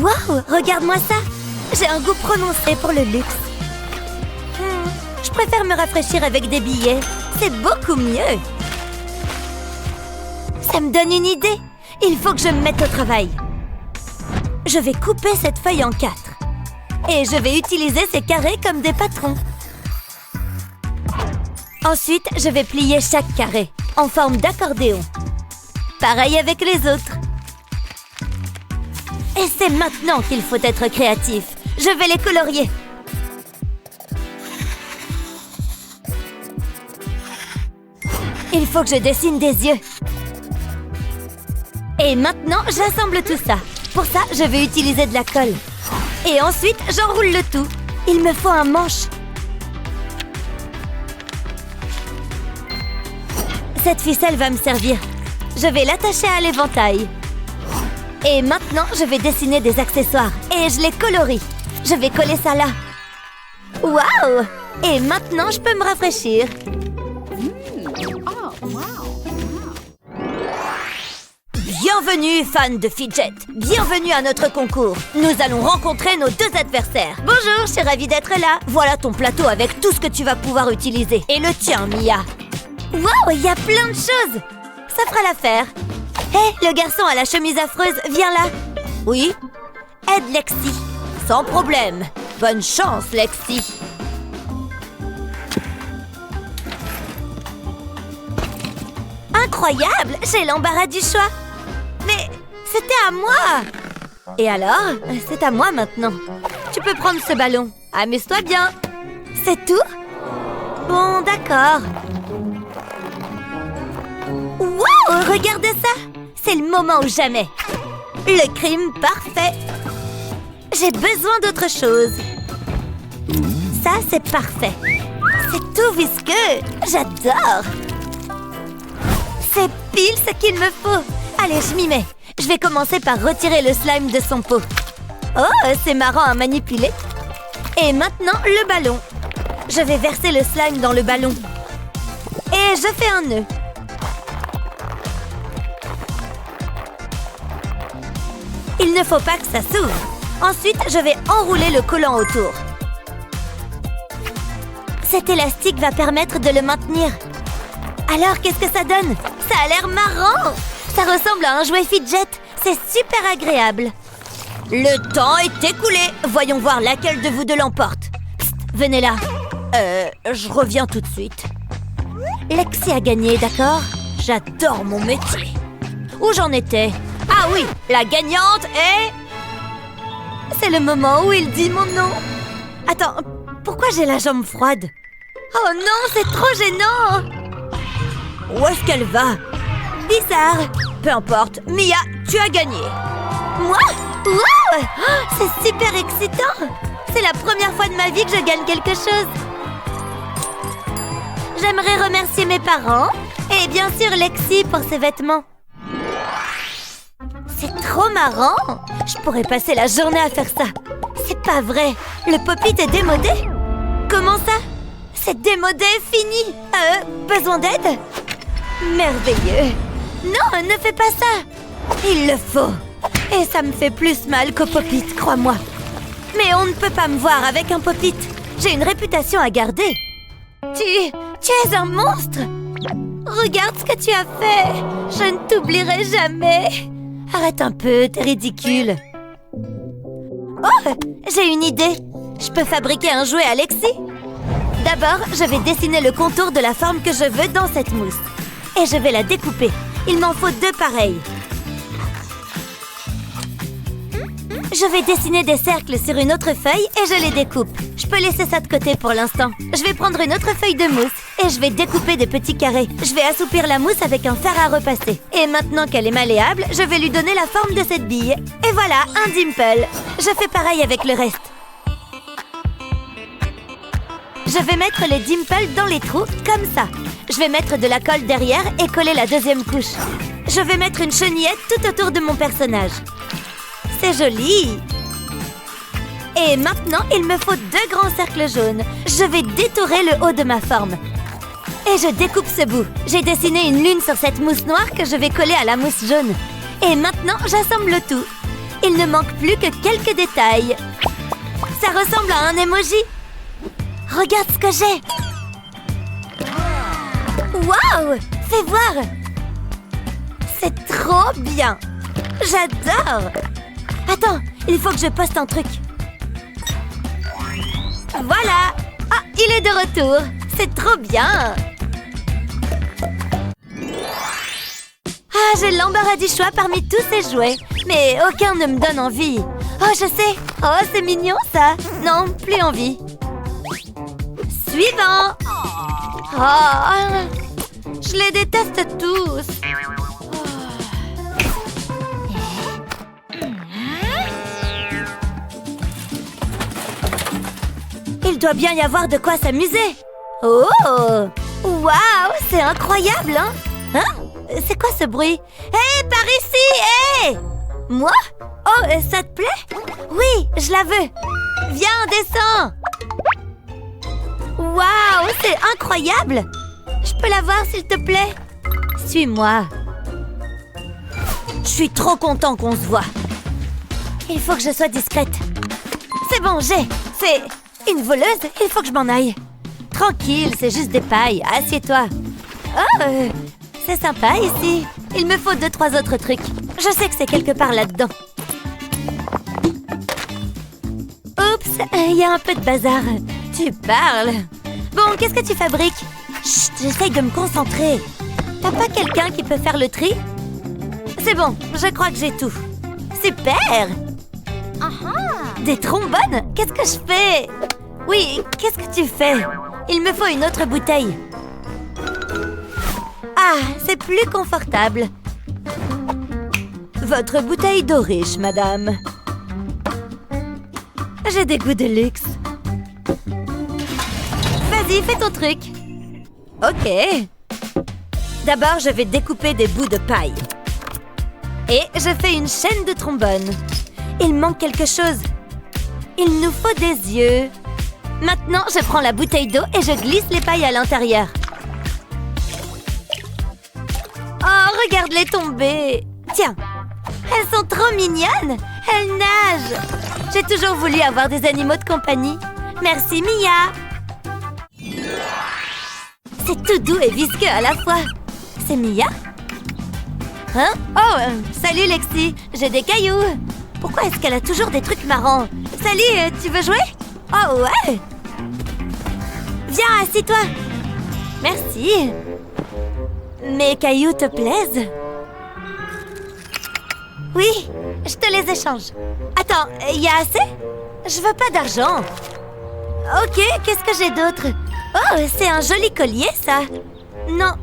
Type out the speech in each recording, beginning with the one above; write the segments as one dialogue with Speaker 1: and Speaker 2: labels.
Speaker 1: Waouh, regarde-moi ça. J'ai un goût prononcé pour le luxe. Je préfère me rafraîchir avec des billets. C'est beaucoup mieux. Ça me donne une idée. Il faut que je me mette au travail. Je vais couper cette feuille en 4. Et je vais utiliser ces carrés comme des patrons. Ensuite, je vais plier chaque carré en forme d'accordéon. Pareil avec les autres. Et c'est maintenant qu'il faut être créatif. Je vais les colorier. Il faut que je dessine des yeux. Et maintenant, j'assemble tout ça. Pour ça, je vais utiliser de la colle. Et ensuite, j'enroule le tout. Il me faut un manche. Cette ficelle va me servir. Je vais l'attacher à l'éventail. Et maintenant, je vais dessiner des accessoires. Et je les colorie. Je vais coller ça là. Waouh! Et maintenant, je peux me rafraîchir. Bienvenue, fans de Fidget. Bienvenue à notre concours. Nous allons rencontrer nos 2 adversaires. Bonjour, je suis ravie d'être là. Voilà ton plateau avec tout ce que tu vas pouvoir utiliser. Et le tien, Mia. Waouh, il y a plein de choses. Ça fera l'affaire. Hé, le garçon à la chemise affreuse, viens là. Oui? Aide Lexi. Sans problème. Bonne chance, Lexi. Incroyable, j'ai l'embarras du choix. Mais c'était à moi. Et alors, c'est à moi maintenant. Tu peux prendre ce ballon. Amuse-toi bien. C'est tout? Bon, d'accord. Wow, regardez ça. C'est le moment ou jamais. Le crime parfait. J'ai besoin d'autre chose. Ça, c'est parfait. C'est tout visqueux. J'adore. C'est pile ce qu'il me faut. Allez, je m'y mets. Je vais commencer par retirer le slime de son pot. Oh, c'est marrant à manipuler. Et maintenant, le ballon. Je vais verser le slime dans le ballon. Et je fais un nœud. Il ne faut pas que ça s'ouvre. Ensuite, je vais enrouler le collant autour. Cet élastique va permettre de le maintenir. Alors, qu'est-ce que ça donne? Ça a l'air marrant! Ça ressemble à un jouet Fidget. C'est super agréable. Le temps est écoulé. Voyons voir laquelle de vous deux l'emporte. Psst, venez là. Je reviens tout de suite. Lexi a gagné, d'accord? J'adore mon métier. Où j'en étais? Ah oui, la gagnante est... C'est le moment où il dit mon nom. Attends, pourquoi j'ai la jambe froide? Oh non, c'est trop gênant! Où est-ce qu'elle va? Bizarre. Peu importe, Mia, tu as gagné. Moi? Wow! Oh, c'est super excitant! C'est la première fois de ma vie que je gagne quelque chose. J'aimerais remercier mes parents et bien sûr Lexi pour ses vêtements. C'est trop marrant! Je pourrais passer la journée à faire ça. C'est pas vrai! Le pop-it est démodé? Comment ça? C'est démodé, fini! Besoin d'aide? Merveilleux! Non, ne fais pas ça! Il le faut! Et ça me fait plus mal qu'au pop-it, crois-moi. Mais on ne peut pas me voir avec un pop-it. J'ai une réputation à garder. Tu es un monstre! Regarde ce que tu as fait! Je ne t'oublierai jamais! Arrête un peu, t'es ridicule. Oh, j'ai une idée. Je peux fabriquer un jouet à Lexi. D'abord, je vais dessiner le contour de la forme que je veux dans cette mousse. Et je vais la découper. Il m'en faut 2 pareils. Je vais dessiner des cercles sur une autre feuille et je les découpe. Je peux laisser ça de côté pour l'instant. Je vais prendre une autre feuille de mousse et je vais découper des petits carrés. Je vais assouplir la mousse avec un fer à repasser. Et maintenant qu'elle est malléable, je vais lui donner la forme de cette bille. Et voilà, un dimple. Je fais pareil avec le reste. Je vais mettre les dimples dans les trous, comme ça. Je vais mettre de la colle derrière et coller la deuxième couche. Je vais mettre une chenillette tout autour de mon personnage. C'est joli! Et maintenant, il me faut 2 grands cercles jaunes. Je vais détourer le haut de ma forme. Et je découpe ce bout. J'ai dessiné une lune sur cette mousse noire que je vais coller à la mousse jaune. Et maintenant, j'assemble le tout. Il ne manque plus que quelques détails. Ça ressemble à un emoji. Regarde ce que j'ai. Waouh! Fais voir. C'est trop bien. J'adore. Attends, il faut que je poste un truc. Voilà. Ah, il est de retour. C'est trop bien. Ah, j'ai l'embarras du choix parmi tous ces jouets. Mais aucun ne me donne envie. Oh, je sais. Oh, c'est mignon, ça. Non, plus envie. Suivant. Oh, je les déteste tous. Il doit bien y avoir de quoi s'amuser. Oh! Waouh! C'est incroyable, hein? Hein? C'est quoi ce bruit? Hé, par ici! Hé! Moi? Oh, ça te plaît? Oui, je la veux. Viens, descends. Waouh, c'est incroyable. Je peux la voir, s'il te plaît? Suis-moi. Je suis trop content qu'on se voit. Il faut que je sois discrète. C'est bon, j'ai. C'est une voleuse. Il faut que je m'en aille. Tranquille, c'est juste des pailles. Assieds-toi. Oh, c'est sympa ici. Il me faut 2-3 autres trucs. Je sais que c'est quelque part là-dedans. Oups, il y a un peu de bazar. Tu parles. Bon, qu'est-ce que tu fabriques? Chut, j'essaye de me concentrer. T'as pas quelqu'un qui peut faire le tri? C'est bon, je crois que j'ai tout. Super! Des trombones? Qu'est-ce que je fais? Oui, qu'est-ce que tu fais? Il me faut une autre bouteille. Ah, c'est plus confortable. Votre bouteille d'eau riche, madame. J'ai des goûts de luxe. Vas-y, fais ton truc. Ok. D'abord, je vais découper des bouts de paille. Et je fais une chaîne de trombone. Il manque quelque chose. Il nous faut des yeux. Maintenant, je prends la bouteille d'eau et je glisse les pailles à l'intérieur. Oh, regarde-les tomber. Tiens, elles sont trop mignonnes. Elles nagent. J'ai toujours voulu avoir des animaux de compagnie. Merci, Mia. C'est tout doux et visqueux à la fois. C'est Mia? Hein? Oh, salut Lexi. J'ai des cailloux. Pourquoi est-ce qu'elle a toujours des trucs marrants? Salut, tu veux jouer? Oh, ouais. Viens, assis-toi. Merci. Mes cailloux te plaisent? Oui, je te les échange. Attends, il y a assez? Je veux pas d'argent. Ok, qu'est-ce que j'ai d'autre? Oh, c'est un joli collier, ça. Non.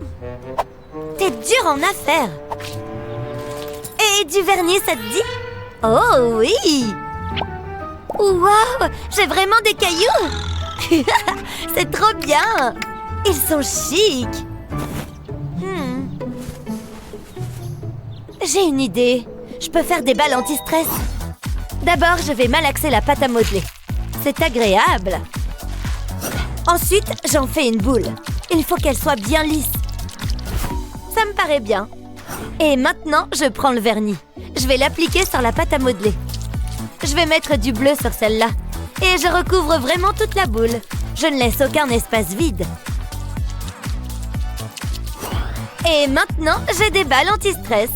Speaker 1: T'es dur en affaires. Et du vernis, ça te dit? Oh, oui. Waouh, j'ai vraiment des cailloux. C'est trop bien. Ils sont chics. J'ai une idée. Je peux faire des balles anti-stress. D'abord, je vais malaxer la pâte à modeler. C'est agréable. Ensuite, j'en fais une boule. Il faut qu'elle soit bien lisse. Ça me paraît bien. Et maintenant, je prends le vernis. Je vais l'appliquer sur la pâte à modeler. Je vais mettre du bleu sur celle-là. Et je recouvre vraiment toute la boule. Je ne laisse aucun espace vide. Et maintenant, j'ai des balles anti-stress.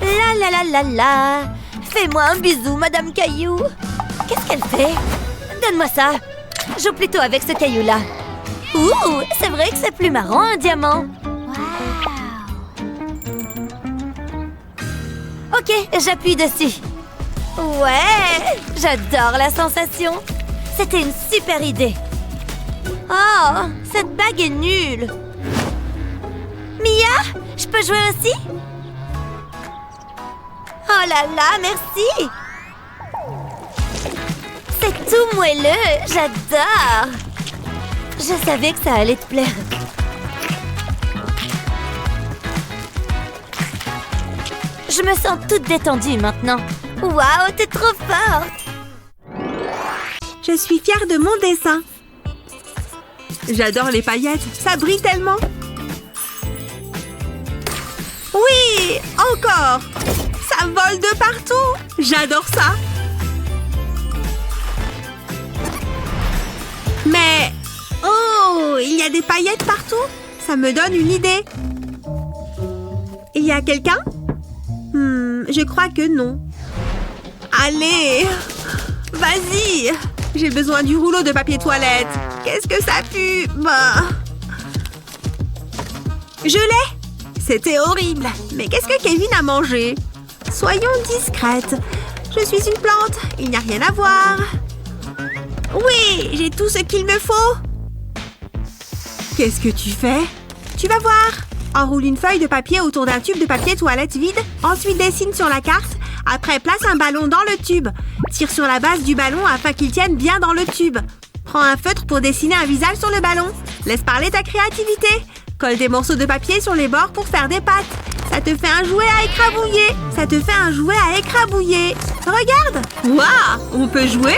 Speaker 1: La la la la la. Fais-moi un bisou, Madame Caillou. Qu'est-ce qu'elle fait? Donne-moi ça. Joue plutôt avec ce caillou-là. Ouh, c'est vrai que c'est plus marrant, un diamant. Ok, j'appuie dessus. Ouais, j'adore la sensation. C'était une super idée. Oh, cette bague est nulle. Mia, je peux jouer aussi? Oh là là, merci. C'est tout moelleux, j'adore. Je savais que ça allait te plaire. Je me sens toute détendue maintenant. Waouh, t'es trop forte.
Speaker 2: Je suis fière de mon dessin. J'adore les paillettes, ça brille tellement. Oui, encore. Ça vole de partout! J'adore ça! Mais... Oh! Il y a des paillettes partout! Ça me donne une idée! Il y a quelqu'un? Je crois que non. Allez! Vas-y! J'ai besoin du rouleau de papier toilette. Qu'est-ce que ça pue? Bah. Je l'ai! C'était horrible. Mais qu'est-ce que Kevin a mangé? Soyons discrètes. Je suis une plante. Il n'y a rien à voir. Oui, j'ai tout ce qu'il me faut. Qu'est-ce que tu fais? Tu vas voir. Enroule une feuille de papier autour d'un tube de papier toilette vide. Ensuite, dessine sur la carte. Après, place un ballon dans le tube. Tire sur la base du ballon afin qu'il tienne bien dans le tube. Prends un feutre pour dessiner un visage sur le ballon. Laisse parler ta créativité. Colle des morceaux de papier sur les bords pour faire des pattes. Ça te fait un jouet à écrabouiller. Ça te fait un jouet à écrabouiller. Regarde. Waouh, on peut jouer?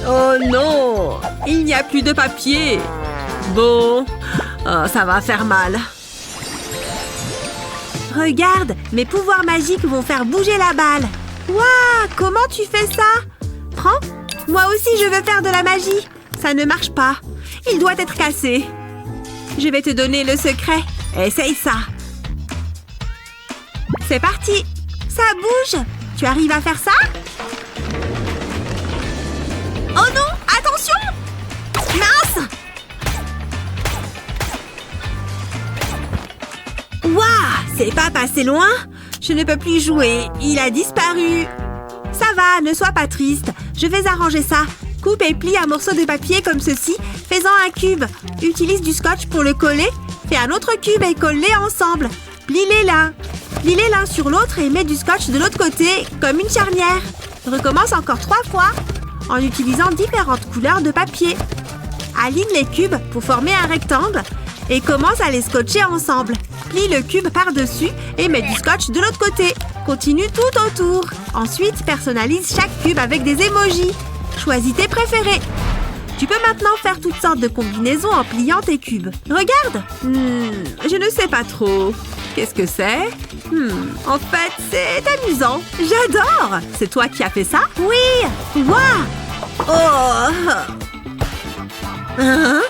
Speaker 2: Oh non, il n'y a plus de papier. Bon, ça va faire mal. Regarde, mes pouvoirs magiques vont faire bouger la balle. Waouh, comment tu fais ça? Prends. Moi aussi, je veux faire de la magie. Ça ne marche pas. Il doit être cassé. Je vais te donner le secret. Essaye ça. C'est parti. Ça bouge. Tu arrives à faire ça? Oh non, attention! Mince! Waouh, c'est pas passé loin? Je ne peux plus jouer. Il a disparu. Ça va, ne sois pas triste. Je vais arranger ça. Coupe et plie un morceau de papier comme ceci, fais-en un cube. Utilise du scotch pour le coller. Fais un autre cube et colle-les ensemble. Plie-les l'un sur l'autre et mets du scotch de l'autre côté, comme une charnière. Recommence encore 3 fois, en utilisant différentes couleurs de papier. Aligne les cubes pour former un rectangle et commence à les scotcher ensemble. Plie le cube par-dessus et mets du scotch de l'autre côté. Continue tout autour. Ensuite, personnalise chaque cube avec des emojis. Choisis tes préférés. Tu peux maintenant faire toutes sortes de combinaisons en pliant tes cubes. Regarde! Je ne sais pas trop. Qu'est-ce que c'est? En fait, c'est amusant. J'adore! C'est toi qui as fait ça? Oui! Waouh! Oh! Hein?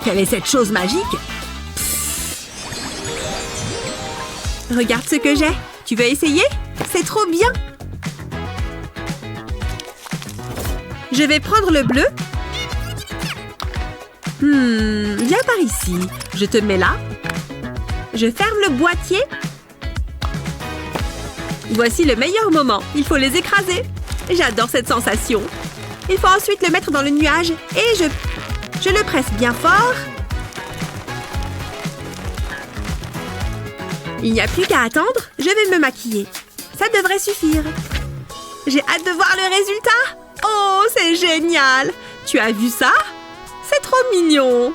Speaker 2: Quelle est cette chose magique? Regarde ce que j'ai. Tu veux essayer? C'est trop bien! Je vais prendre le bleu. Viens par ici. Je te mets là. Je ferme le boîtier. Voici le meilleur moment. Il faut les écraser. J'adore cette sensation. Il faut ensuite le mettre dans le nuage et je le presse bien fort. Il n'y a plus qu'à attendre. Je vais me maquiller. Ça devrait suffire. J'ai hâte de voir le résultat. Oh, c'est génial! Tu as vu ça? C'est trop mignon!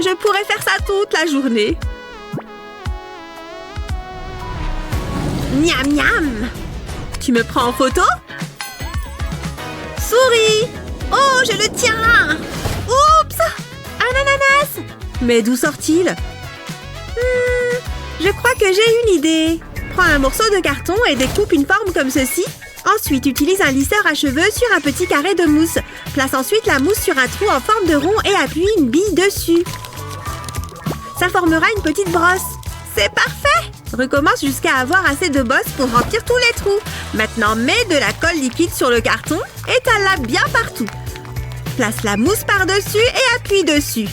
Speaker 2: Je pourrais faire ça toute la journée. Miam miam! Tu me prends en photo? Souris! Oh, je le tiens! Oups! Un ananas! Mais d'où sort-il? Je crois que j'ai une idée. Prends un morceau de carton et découpe une forme comme ceci. Ensuite, utilise un lisseur à cheveux sur un petit carré de mousse. Place ensuite la mousse sur un trou en forme de rond et appuie une bille dessus. Ça formera une petite brosse. C'est parfait! Recommence jusqu'à avoir assez de bosses pour remplir tous les trous. Maintenant, mets de la colle liquide sur le carton. Étale-la bien partout. Place la mousse par-dessus et appuie dessus.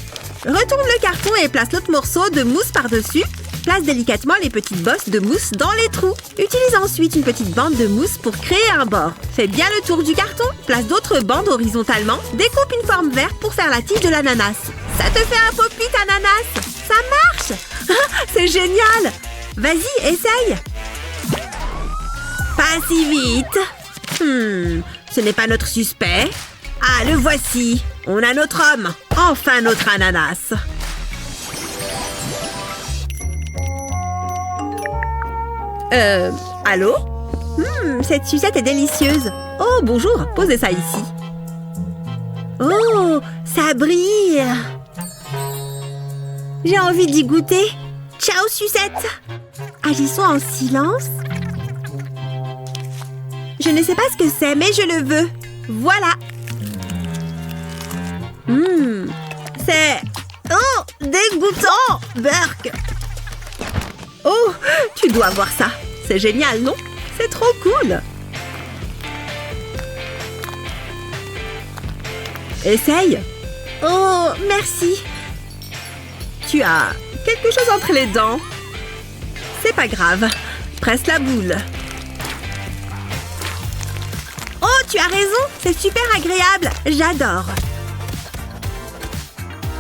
Speaker 2: Retourne le carton et place l'autre morceau de mousse par-dessus. Place délicatement les petites bosses de mousse dans les trous. Utilise ensuite une petite bande de mousse pour créer un bord. Fais bien le tour du carton. Place d'autres bandes horizontalement. Découpe une forme verte pour faire la tige de l'ananas. Ça te fait un pop-it ananas. Ça marche! C'est génial! Vas-y, essaye! Pas si vite! Ce n'est pas notre suspect. Ah, le voici! On a notre homme! Enfin notre ananas! Allô? Cette sucette est délicieuse! Oh, bonjour! Posez ça ici. Oh, ça brille! J'ai envie d'y goûter! Ciao, sucette! Agissons en silence. Je ne sais pas ce que c'est, mais je le veux. Voilà. C'est... Oh, dégoûtant, Burk. Oh, tu dois voir ça. C'est génial, non? C'est trop cool. Essaye. Oh, merci. Tu as quelque chose entre les dents. C'est pas grave. Presse la boule. Oh, tu as raison. C'est super agréable. J'adore.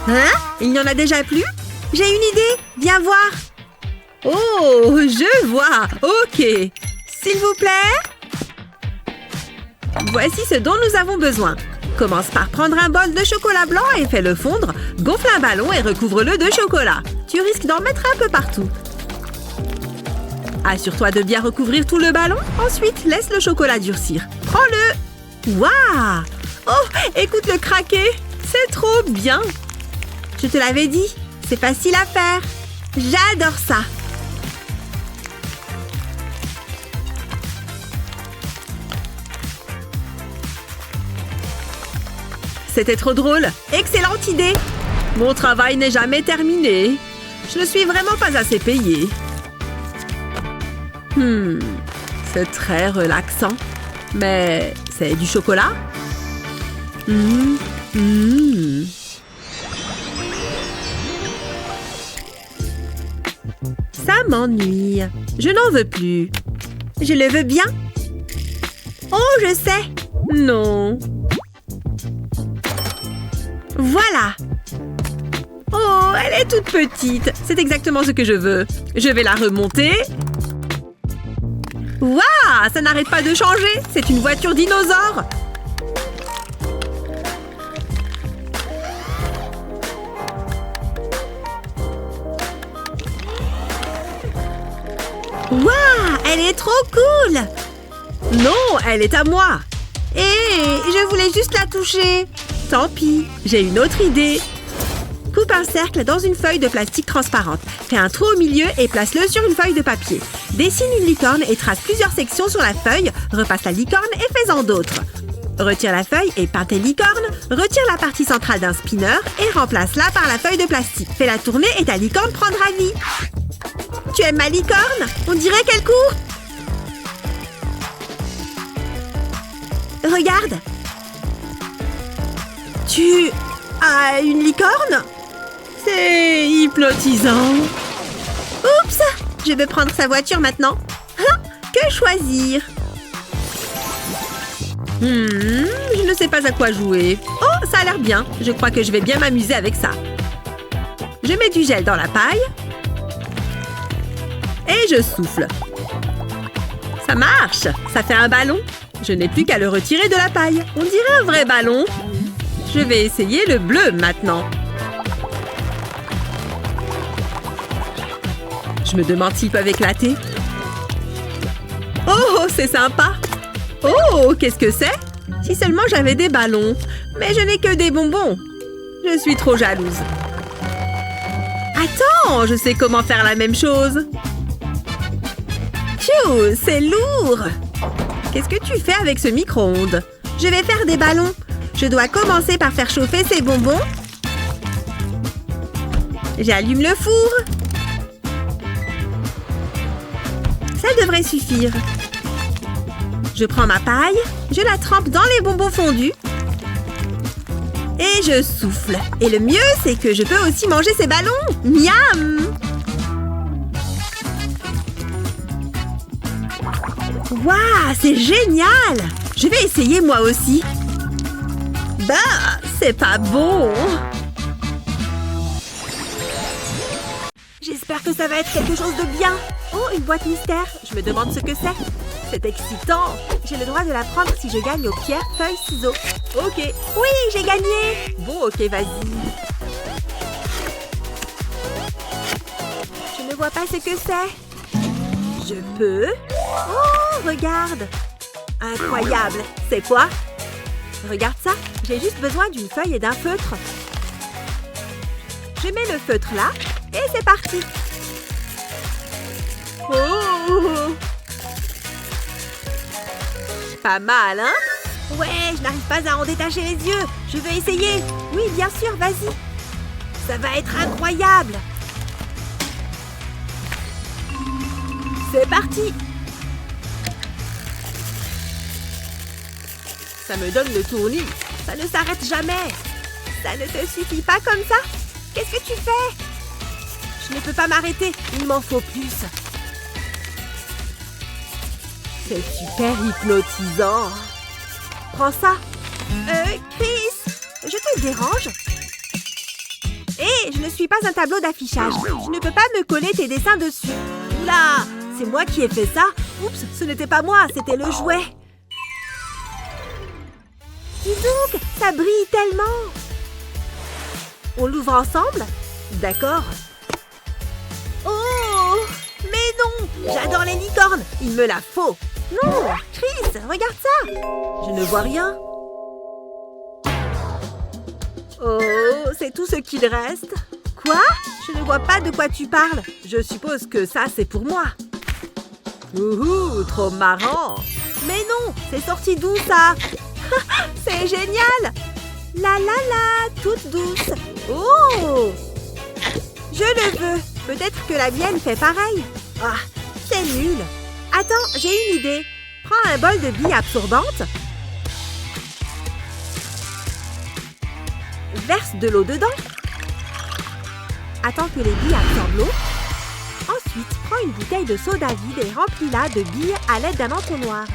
Speaker 2: Hein? Il n'y en a déjà plus? J'ai une idée. Viens voir. Oh, je vois. Ok. S'il vous plaît. Voici ce dont nous avons besoin. Commence par prendre un bol de chocolat blanc et fais-le fondre. Gonfle un ballon et recouvre-le de chocolat. Tu risques d'en mettre un peu partout. Assure-toi de bien recouvrir tout le ballon. Ensuite, laisse le chocolat durcir. Prends-le. Waouh! Oh, écoute-le craquer. C'est trop bien. Je te l'avais dit. C'est facile à faire. J'adore ça. C'était trop drôle. Excellente idée. Mon travail n'est jamais terminé. Je ne suis vraiment pas assez payée. C'est très relaxant. Mais c'est du chocolat? Ça m'ennuie. Je n'en veux plus. Je le veux bien. Oh, je sais. Non. Voilà. Oh, elle est toute petite. C'est exactement ce que je veux. Je vais la remonter. Waouh, ça n'arrête pas de changer. C'est une voiture dinosaure. Waouh, elle est trop cool. Non, elle est à moi. Et je voulais juste la toucher. Tant pis, j'ai une autre idée. Coupe un cercle dans une feuille de plastique transparente. Fais un trou au milieu et place-le sur une feuille de papier. Dessine une licorne et trace plusieurs sections sur la feuille. Repasse la licorne et fais-en d'autres. Retire la feuille et peins tes licornes. Retire la partie centrale d'un spinner et remplace-la par la feuille de plastique. Fais-la tourner et ta licorne prendra vie. Tu aimes ma licorne? On dirait qu'elle court. Regarde. Tu as une licorne? C'est hypnotisant. Oups! Je vais prendre sa voiture maintenant. Hein? Que choisir? Je ne sais pas à quoi jouer. Oh, ça a l'air bien. Je crois que je vais bien m'amuser avec ça. Je mets du gel dans la paille. Et je souffle. Ça marche! Ça fait un ballon. Je n'ai plus qu'à le retirer de la paille. On dirait un vrai ballon. Je vais essayer le bleu maintenant. Je me demande s'ils peuvent éclater. Oh, c'est sympa! Oh, qu'est-ce que c'est? Si seulement j'avais des ballons. Mais je n'ai que des bonbons. Je suis trop jalouse. Attends, je sais comment faire la même chose. Phew, c'est lourd! Qu'est-ce que tu fais avec ce micro-ondes? Je vais faire des ballons. Je dois commencer par faire chauffer ces bonbons. J'allume le four. Ça devrait suffire. Je prends ma paille, je la trempe dans les bonbons fondus. Et je souffle. Et le mieux, c'est que je peux aussi manger ces ballons. Miam! Waouh, c'est génial! Je vais essayer moi aussi. Bah, c'est pas bon. J'espère que ça va être quelque chose de bien. Oh, une boîte mystère. Je me demande ce que c'est. C'est excitant. J'ai le droit de la prendre si je gagne aux pierres, feuilles, ciseaux. Ok. Oui, j'ai gagné. Bon, ok, vas-y. Je ne vois pas ce que c'est. Je peux? Oh, regarde. Incroyable. C'est quoi? Regarde ça. J'ai juste besoin d'une feuille et d'un feutre. Je mets le feutre là et c'est parti. Oh! Pas mal, hein? Ouais, je n'arrive pas à en détacher les yeux. Je veux essayer. Oui, bien sûr, vas-y. Ça va être incroyable. C'est parti. Ça me donne le tournis. Ça ne s'arrête jamais. Ça ne te suffit pas comme ça? Qu'est-ce que tu fais? Je ne peux pas m'arrêter. Il m'en faut plus. C'est super hypnotisant. Prends ça. Chris, je te dérange? Hé, je ne suis pas un tableau d'affichage. Je ne peux pas me coller tes dessins dessus. Oula, c'est moi qui ai fait ça. Oups, ce n'était pas moi, c'était le jouet. Dis donc, ça brille tellement. On l'ouvre ensemble? D'accord. Oh, mais non, j'adore les licornes. Il me la faut. Non, Chris, regarde ça. Je ne vois rien. Oh, c'est tout ce qu'il reste. Quoi? Je ne vois pas de quoi tu parles. Je suppose que ça, c'est pour moi. Ouhou, trop marrant. Mais non, c'est sorti d'où ça? C'est génial. La la la, toute douce. Oh! Je le veux. Peut-être que la mienne fait pareil. Ah, c'est nul. Attends, j'ai une idée. Prends un bol de billes absorbantes. Verse de l'eau dedans. Attends que les billes absorbent l'eau. Ensuite, prends une bouteille de soda vide et remplis-la de billes à l'aide d'un entonnoir.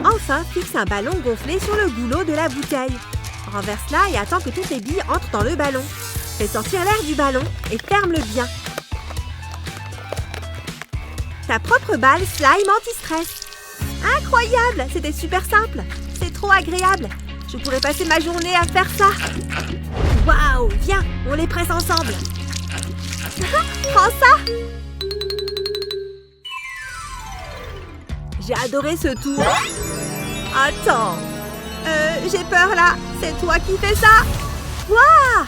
Speaker 2: Enfin, fixe un ballon gonflé sur le goulot de la bouteille. Renverse-la et attends que toutes les billes entrent dans le ballon. Fais sortir l'air du ballon et ferme-le bien. Ta propre balle slime anti-stress. Incroyable! C'était super simple. C'est trop agréable. Je pourrais passer ma journée à faire ça. Waouh! Viens, on les presse ensemble. Prends ça! J'ai adoré ce tour. Attends. J'ai peur là. C'est toi qui fais ça? Waouh!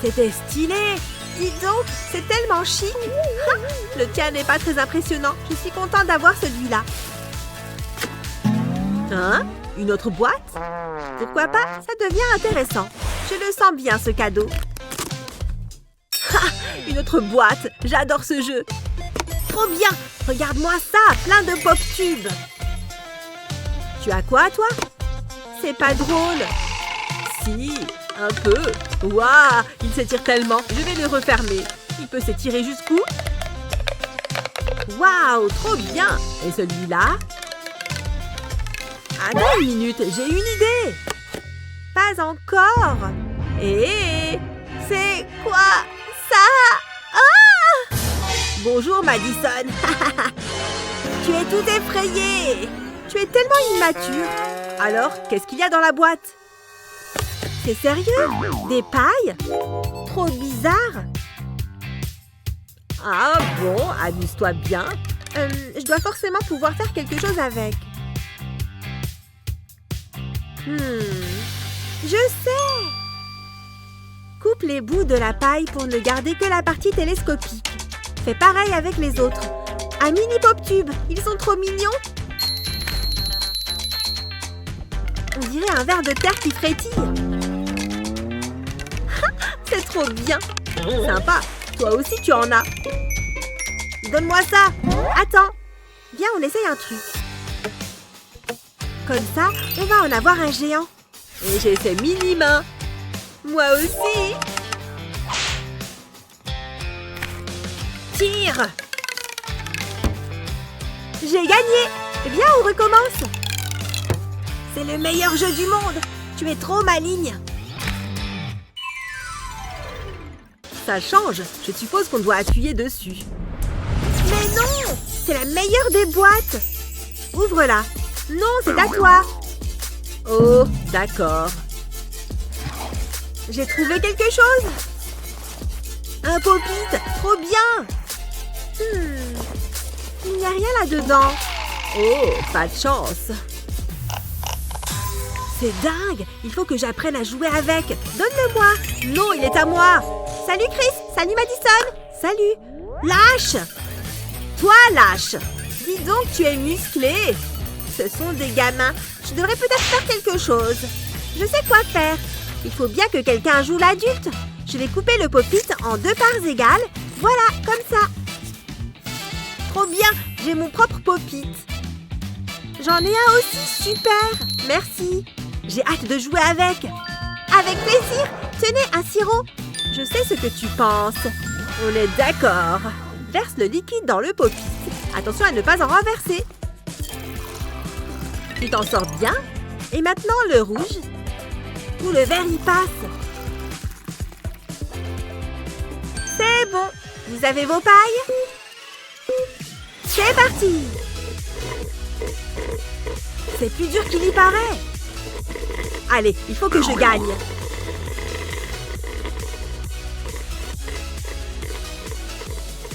Speaker 2: C'était stylé. Dis donc, c'est tellement chic. Le tien n'est pas très impressionnant. Je suis contente d'avoir celui-là. Hein? Une autre boîte? Pourquoi pas? Ça devient intéressant. Je le sens bien, ce cadeau. Une autre boîte. J'adore ce jeu. Trop bien! Regarde-moi ça, plein de pop-tubes. Tu as quoi, toi? C'est pas drôle. Si, un peu. Waouh, il s'étire tellement. Je vais le refermer. Il peut s'étirer jusqu'où? Waouh, trop bien. Et celui-là? Attends une minute, j'ai une idée. Pas encore. Et c'est quoi ça? Ah! Bonjour, Madison. Tu es tout effrayée. Tu es tellement immature. Alors, qu'est-ce qu'il y a dans la boîte? C'est sérieux? Des pailles? Trop bizarre. Ah bon, amuse-toi bien. Je dois forcément pouvoir faire quelque chose avec. Je sais. Coupe les bouts de la paille pour ne garder que la partie télescopique. Fais pareil avec les autres. Un mini pop-tube. Ils sont trop mignons. On dirait un ver de terre qui frétille. C'est trop bien. Sympa. Toi aussi, tu en as. Donne-moi ça. Attends. Viens, on essaye un truc. Comme ça, on va en avoir un géant. Et j'ai ces mini-mains. Moi aussi. Tire. J'ai gagné. Viens, on recommence. C'est le meilleur jeu du monde. Tu es trop maligne. Ça change. Je suppose qu'on doit appuyer dessus. Mais non! C'est la meilleure des boîtes. Ouvre-la. Non, c'est à toi. Oh, d'accord. J'ai trouvé quelque chose. Un pop-it. Trop bien. Il n'y a rien là-dedans. Oh, pas de chance. C'est dingue. Il faut que j'apprenne à jouer avec. Donne-le-moi. Non, il est à moi. Salut Chris. Salut Madison. Salut. Lâche! Toi, lâche! Dis donc, tu es musclé! Ce sont des gamins. Je devrais peut-être faire quelque chose. Je sais quoi faire. Il faut bien que quelqu'un joue l'adulte. Je vais couper le pop-it en 2 parts égales. Voilà, comme ça. Trop bien, j'ai mon propre pop-it. J'en ai un aussi, super. Merci. J'ai hâte de jouer avec. Avec plaisir. Tenez, un sirop. Je sais ce que tu penses. On est d'accord. Verse le liquide dans le pop-it. Attention à ne pas en renverser. Tu t'en sors bien. Et maintenant, le rouge. Où le vert y passe. C'est bon. Vous avez vos pailles? C'est parti. C'est plus dur qu'il y paraît. Allez, il faut que je gagne.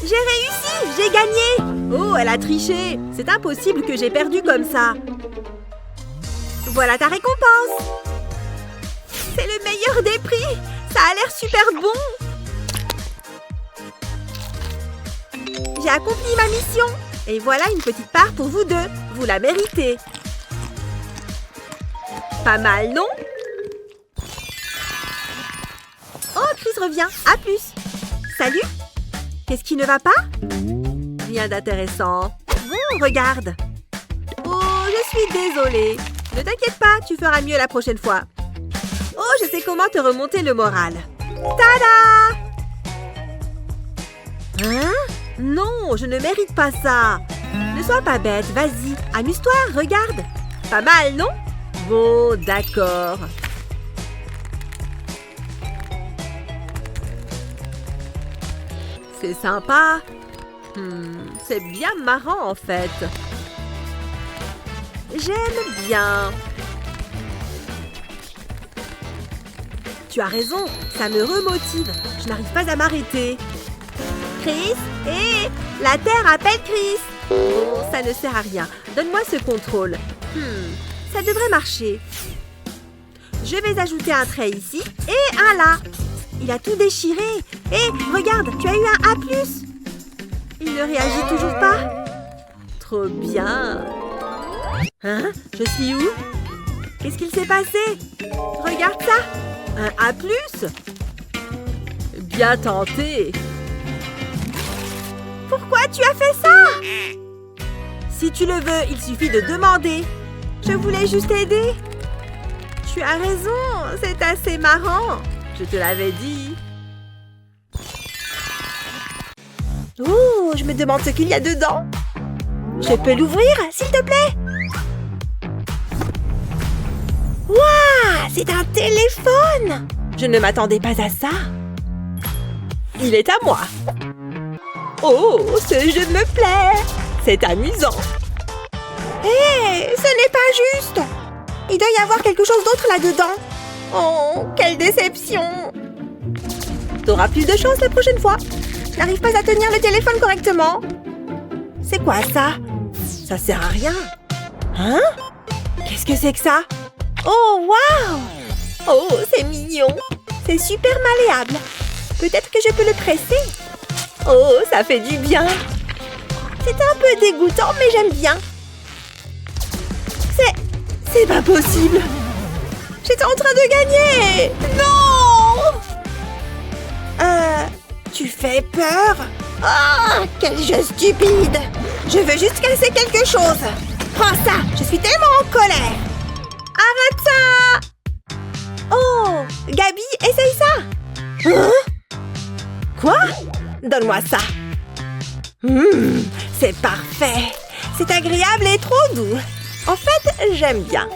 Speaker 2: J'ai réussi! J'ai gagné! Oh, elle a triché! C'est impossible que j'ai perdu comme ça. Voilà ta récompense! C'est le meilleur des prix! Ça a l'air super bon! J'ai accompli ma mission! Et voilà une petite part pour vous deux. Vous la méritez. Pas mal, non? Oh, Chris revient. À plus. Salut. Qu'est-ce qui ne va pas? Rien d'intéressant. Bon, regarde. Oh, je suis désolée. Ne t'inquiète pas, tu feras mieux la prochaine fois. Oh, je sais comment te remonter le moral. Tada! Hein? Non, je ne mérite pas ça. Ne sois pas bête, vas-y. Amuse-toi, regarde. Pas mal, non? Bon, d'accord. C'est sympa. C'est bien marrant, en fait. J'aime bien. Tu as raison, ça me remotive. Je n'arrive pas à m'arrêter. Chris? Hé! La Terre appelle Chris! Oh, ça ne sert à rien. Donne-moi ce contrôle. Ça devrait marcher. Je vais ajouter un trait ici et un là. Il a tout déchiré. Hé, regarde, tu as eu un A+. Il ne réagit toujours pas. Trop bien. Hein? Je suis où? Qu'est-ce qu'il s'est passé? Regarde ça. Un A+. Bien tenté. Pourquoi tu as fait ça? Si tu le veux, il suffit de demander. Je voulais juste aider. Tu as raison, c'est assez marrant. Je te l'avais dit. Oh, je me demande ce qu'il y a dedans. Je peux l'ouvrir, s'il te plaît? Waouh, c'est un téléphone! Je ne m'attendais pas à ça. Il est à moi. Oh, ce jeu me plaît. C'est amusant. Hé, ce n'est pas juste. Il doit y avoir quelque chose d'autre là-dedans. Oh, quelle déception. T'auras plus de chance la prochaine fois. Je n'arrive pas à tenir le téléphone correctement. C'est quoi ça? Ça sert à rien. Hein? Qu'est-ce que c'est que ça? Oh, waouh! Oh, c'est mignon. C'est super malléable. Peut-être que je peux le presser. Oh, ça fait du bien. C'est un peu dégoûtant, mais j'aime bien. C'est pas possible. J'étais en train de gagner. Non! Tu fais peur? Ah, quel jeu stupide. Je veux juste casser quelque chose. Prends ça, je suis tellement en colère. Arrête ça! Oh, Gabi, essaye ça. Hein? Quoi? Donne-moi ça. C'est parfait. C'est agréable et trop doux. En fait, j'aime bien.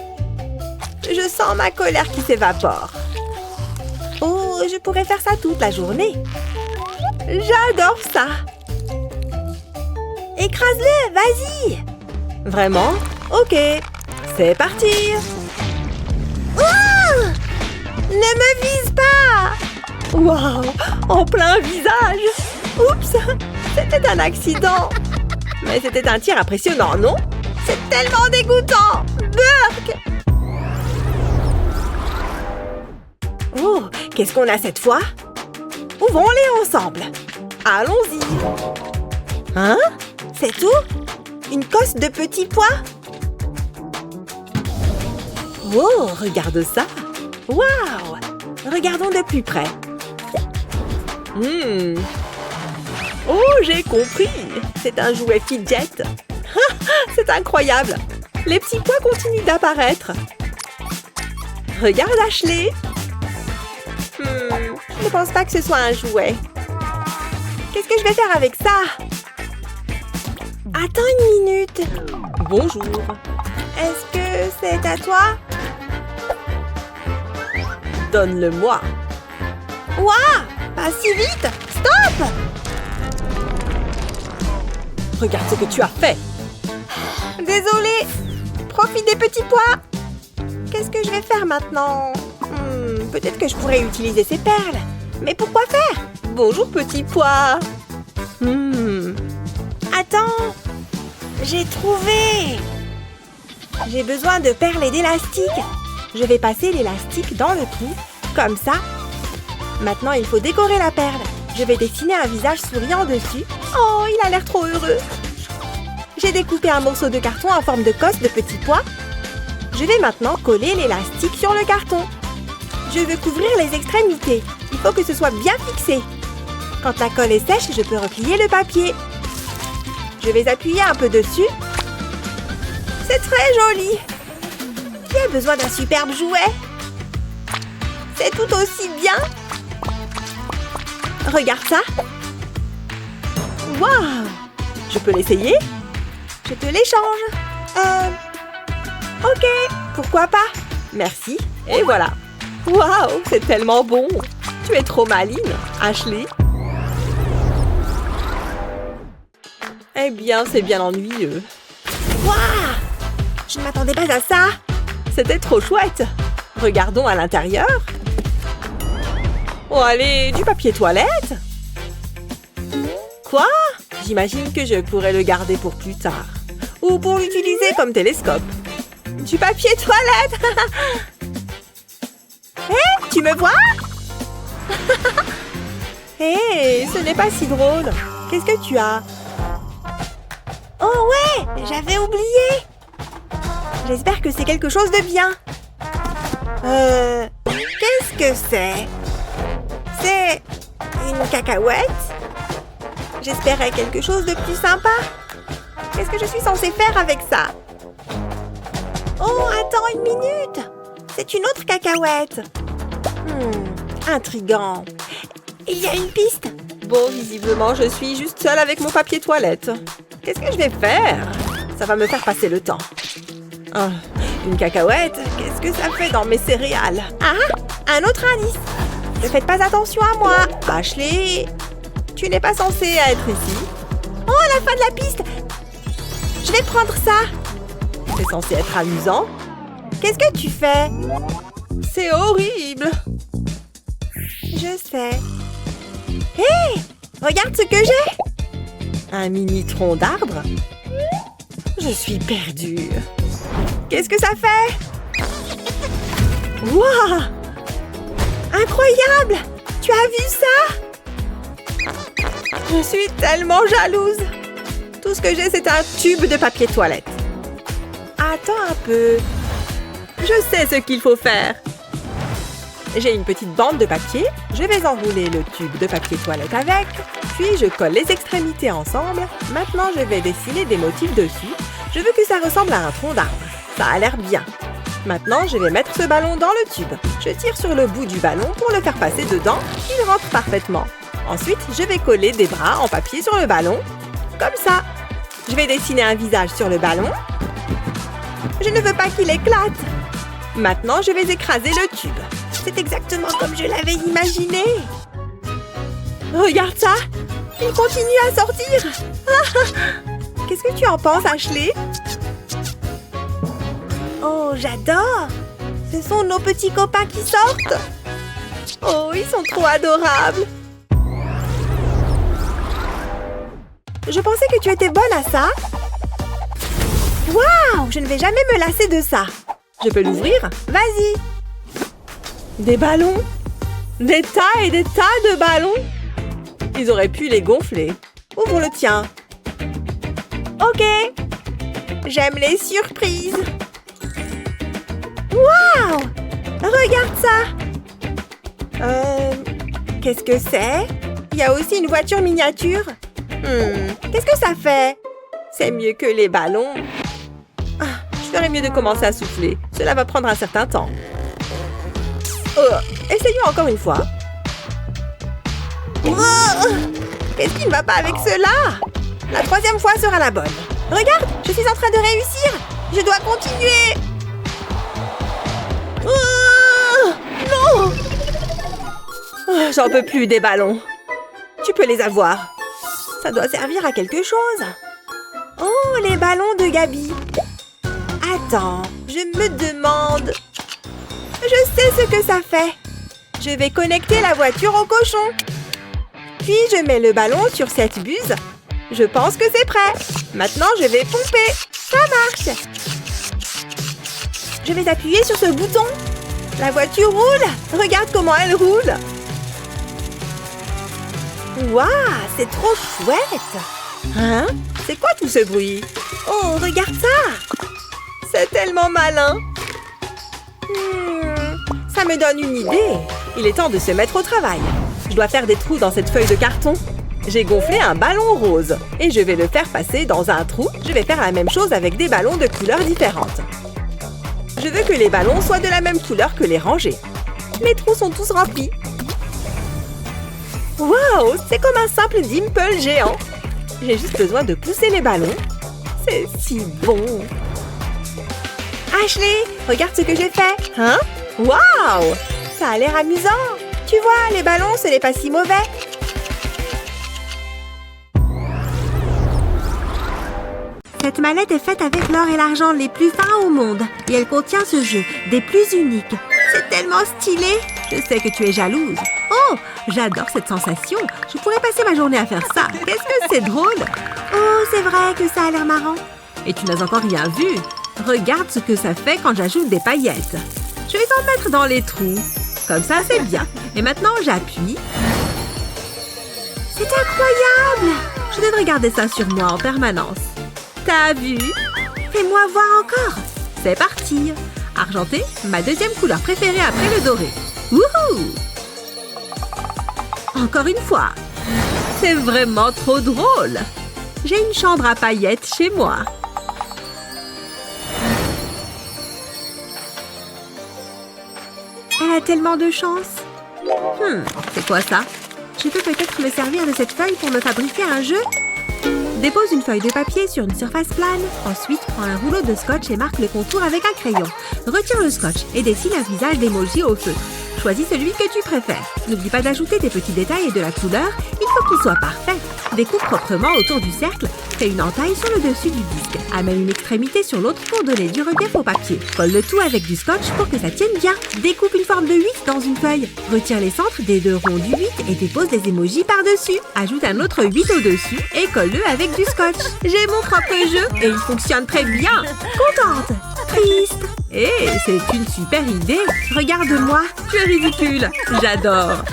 Speaker 2: Je sens ma colère qui s'évapore. Oh, je pourrais faire ça toute la journée. J'adore ça. Écrase-le, vas-y. Vraiment? Ok, c'est parti. Oh! Ne me vise pas. Waouh, en plein visage. Oups, c'était un accident. Mais c'était un tir impressionnant, non? C'est tellement dégoûtant. Burk! Oh, qu'est-ce qu'on a cette fois? Ouvrons-les ensemble. Allons-y. Hein? C'est tout? Une cosse de petits pois? Oh, regarde ça! Waouh! Regardons de plus près. Oh, j'ai compris! C'est un jouet fidget. C'est incroyable! Les petits pois continuent d'apparaître. Regarde, Ashley! Je ne pense pas que ce soit un jouet. Qu'est-ce que je vais faire avec ça? Attends une minute. Bonjour. Est-ce que c'est à toi? Donne-le-moi. Ouah! Pas si vite! Stop! Regarde ce que tu as fait. Désolée. Profite des petits pois. Qu'est-ce que je vais faire maintenant? Peut-être que je pourrais utiliser ces perles. Mais pourquoi faire? Bonjour, petit pois. Attends. J'ai trouvé. J'ai besoin de perles et d'élastique. Je vais passer l'élastique dans le trou, comme ça. Maintenant, il faut décorer la perle. Je vais dessiner un visage souriant dessus. Oh, il a l'air trop heureux. J'ai découpé un morceau de carton en forme de cosse de petits pois. Je vais maintenant coller l'élastique sur le carton. Je veux couvrir les extrémités. Il faut que ce soit bien fixé. Quand la colle est sèche, je peux replier le papier. Je vais appuyer un peu dessus. C'est très joli. Qui a besoin d'un superbe jouet? C'est tout aussi bien. Regarde ça. Waouh! Je peux l'essayer? Je te l'échange. Ok, pourquoi pas? Merci. Et voilà. Waouh, c'est tellement bon. Tu es trop maligne, Ashley. Eh bien, c'est bien ennuyeux. Waouh! Je ne m'attendais pas à ça. C'était trop chouette. Regardons à l'intérieur. Oh, allez, du papier toilette? Quoi? J'imagine que je pourrais le garder pour plus tard. Ou pour l'utiliser comme télescope. Du papier toilette! Hé, tu me vois? Hé, ce n'est pas si drôle. Qu'est-ce que tu as? Oh ouais, j'avais oublié. J'espère que c'est quelque chose de bien. Qu'est-ce que c'est? C'est une cacahuète? J'espérais quelque chose de plus sympa. Qu'est-ce que je suis censée faire avec ça? Oh, attends une minute. C'est une autre cacahuète. Intriguant. Il y a une piste. Bon, visiblement, je suis juste seule avec mon papier toilette. Qu'est-ce que je vais faire? Ça va me faire passer le temps. Oh, une cacahuète? Qu'est-ce que ça fait dans mes céréales? Ah, un autre indice. Ne faites pas attention à moi. Ashley, tu n'es pas censée être ici. Oh, la fin de la piste. Je vais prendre ça. C'est censé être amusant. Qu'est-ce que tu fais? C'est horrible. Je sais. Hé! Regarde ce que j'ai! Un mini tronc d'arbre? Je suis perdue. Qu'est-ce que ça fait? Waouh! Incroyable! Tu as vu ça? Je suis tellement jalouse. Tout ce que j'ai, c'est un tube de papier toilette. Attends un peu. Je sais ce qu'il faut faire. J'ai une petite bande de papier. Je vais enrouler le tube de papier toilette avec. Puis, je colle les extrémités ensemble. Maintenant, je vais dessiner des motifs dessus. Je veux que ça ressemble à un tronc d'arbre. Ça a l'air bien. Maintenant, je vais mettre ce ballon dans le tube. Je tire sur le bout du ballon pour le faire passer dedans. Il rentre parfaitement. Ensuite, je vais coller des bras en papier sur le ballon. Comme ça. Je vais dessiner un visage sur le ballon. Je ne veux pas qu'il éclate. Maintenant, je vais écraser le tube. C'est exactement comme je l'avais imaginé. Regarde ça. Il continue à sortir. Qu'est-ce que tu en penses, Ashley? Oh, j'adore. Ce sont nos petits copains qui sortent. Oh, ils sont trop adorables. Je pensais que tu étais bonne à ça. Waouh, je ne vais jamais me lasser de ça. Je peux l'ouvrir? Vas-y. Des ballons? Des tas et des tas de ballons? Ils auraient pu les gonfler. Ouvre le tien. Ok. J'aime les surprises. Waouh! Regarde ça! Qu'est-ce que c'est? Il y a aussi une voiture miniature. Qu'est-ce que ça fait? C'est mieux que les ballons. Je ferais mieux de commencer à souffler. Cela va prendre un certain temps. Essayons encore une fois. Qu'est-ce qui ne va pas avec cela? La troisième fois sera la bonne. Regarde, je suis en train de réussir. Je dois continuer. Non! J'en peux plus des ballons. Tu peux les avoir. Ça doit servir à quelque chose. Oh, les ballons de Gabi. Attends, je me demande... Je sais ce que ça fait. Je vais connecter la voiture au cochon. Puis je mets le ballon sur cette buse. Je pense que c'est prêt. Maintenant, je vais pomper. Ça marche. Je vais appuyer sur ce bouton. La voiture roule. Regarde comment elle roule. Waouh, c'est trop chouette. Hein? C'est quoi tout ce bruit? Oh, regarde ça. C'est tellement malin. Ça me donne une idée. Il est temps de se mettre au travail. Je dois faire des trous dans cette feuille de carton. J'ai gonflé un ballon rose et je vais le faire passer dans un trou. Je vais faire la même chose avec des ballons de couleurs différentes. Je veux que les ballons soient de la même couleur que les rangées. Mes trous sont tous remplis. Waouh, c'est comme un simple dimple géant. J'ai juste besoin de pousser les ballons. C'est si bon. Ashley, regarde ce que j'ai fait. Hein? Waouh! Ça a l'air amusant. Tu vois, les ballons, ce n'est pas si mauvais. Cette mallette est faite avec l'or et l'argent les plus fins au monde. Et elle contient ce jeu, des plus uniques. C'est tellement stylé. Je sais que tu es jalouse. Oh, j'adore cette sensation. Je pourrais passer ma journée à faire ça. Qu'est-ce que c'est drôle. Oh, c'est vrai que ça a l'air marrant. Et tu n'as encore rien vu. Regarde ce que ça fait quand j'ajoute des paillettes. Je vais en mettre dans les trous. Comme ça, c'est bien. Et maintenant, j'appuie. C'est incroyable! Je devrais garder ça sur moi en permanence. T'as vu? Fais-moi voir encore. C'est parti. Argenté, ma deuxième couleur préférée après le doré. Wouhou! Encore une fois. C'est vraiment trop drôle. J'ai une chambre à paillettes chez moi. Elle a tellement de chance. C'est quoi ça? Je peux peut-être me servir de cette feuille pour me fabriquer un jeu? Dépose une feuille de papier sur une surface plane. Ensuite, prends un rouleau de scotch et marque le contour avec un crayon. Retire le scotch et dessine un visage d'emoji au feutre. Choisis celui que tu préfères. N'oublie pas d'ajouter des petits détails et de la couleur. Il faut qu'il soit parfait. Découpe proprement autour du cercle. Fais une entaille sur le dessus du disque. Amène une extrémité sur l'autre pour donner du relief au papier. Colle le tout avec du scotch pour que ça tienne bien. Découpe une forme de 8 dans une feuille. Retire les centres des deux ronds du 8 et dépose des émojis par-dessus. Ajoute un autre 8 au-dessus et colle-le avec du scotch. J'ai mon propre jeu et il fonctionne très bien. Contente? Triste? C'est une super idée. Regarde-moi. Tu es ridicule. J'adore.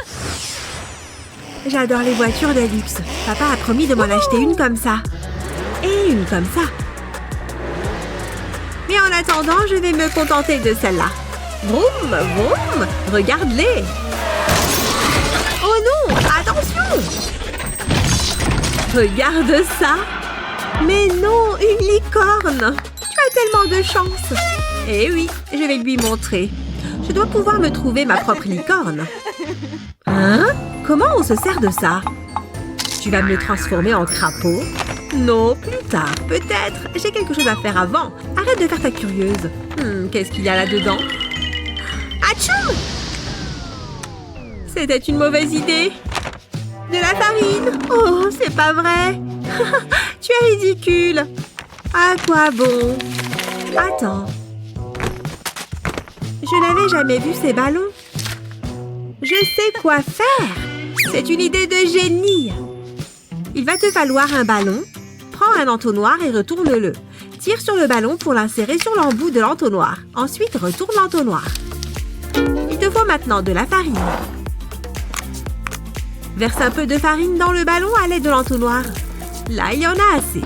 Speaker 2: J'adore les voitures de luxe. Papa a promis de m'en acheter une comme ça. Et une comme ça. Mais en attendant, je vais me contenter de celle-là. Vroom, vroom. Regarde-les. Oh non, attention. Regarde ça. Mais non, une licorne. Tu as tellement de chance. Eh oui, je vais lui montrer. Je dois pouvoir me trouver ma propre licorne. Hein? Comment on se sert de ça? Tu vas me le transformer en crapaud? Non, plus tard, peut-être. J'ai quelque chose à faire avant. Arrête de faire ta curieuse. Qu'est-ce qu'il y a là-dedans? Atchoum! C'était une mauvaise idée. De la farine? Oh, c'est pas vrai. Tu es ridicule. À quoi bon? Attends. Je n'avais jamais vu ces ballons. Je sais quoi faire. C'est une idée de génie. Il va te falloir un ballon. Prends un entonnoir et retourne-le. Tire sur le ballon pour l'insérer sur l'embout de l'entonnoir. Ensuite, retourne l'entonnoir. Il te faut maintenant de la farine. Verse un peu de farine dans le ballon à l'aide de l'entonnoir. Là, il y en a assez.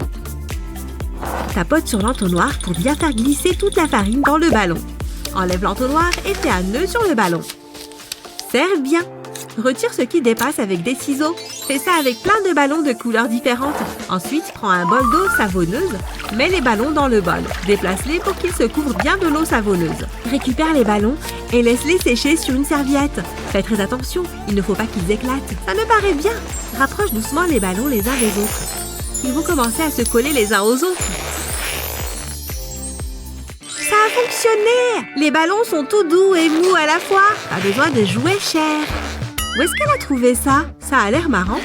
Speaker 2: Tapote sur l'entonnoir pour bien faire glisser toute la farine dans le ballon. Enlève l'entonnoir et fais un nœud sur le ballon. Serre bien. Retire ce qui dépasse avec des ciseaux. Fais ça avec plein de ballons de couleurs différentes. Ensuite, prends un bol d'eau savonneuse. Mets les ballons dans le bol. Déplace-les pour qu'ils se couvrent bien de l'eau savonneuse. Récupère les ballons et laisse-les sécher sur une serviette. Fais très attention, il ne faut pas qu'ils éclatent. Ça me paraît bien. Rapproche doucement les ballons les uns des autres. Ils vont commencer à se coller les uns aux autres. Ça a fonctionné! Les ballons sont tout doux et mous à la fois. Pas besoin de jouets chers. Où est-ce qu'elle a trouvé ça? Ça a l'air marrant.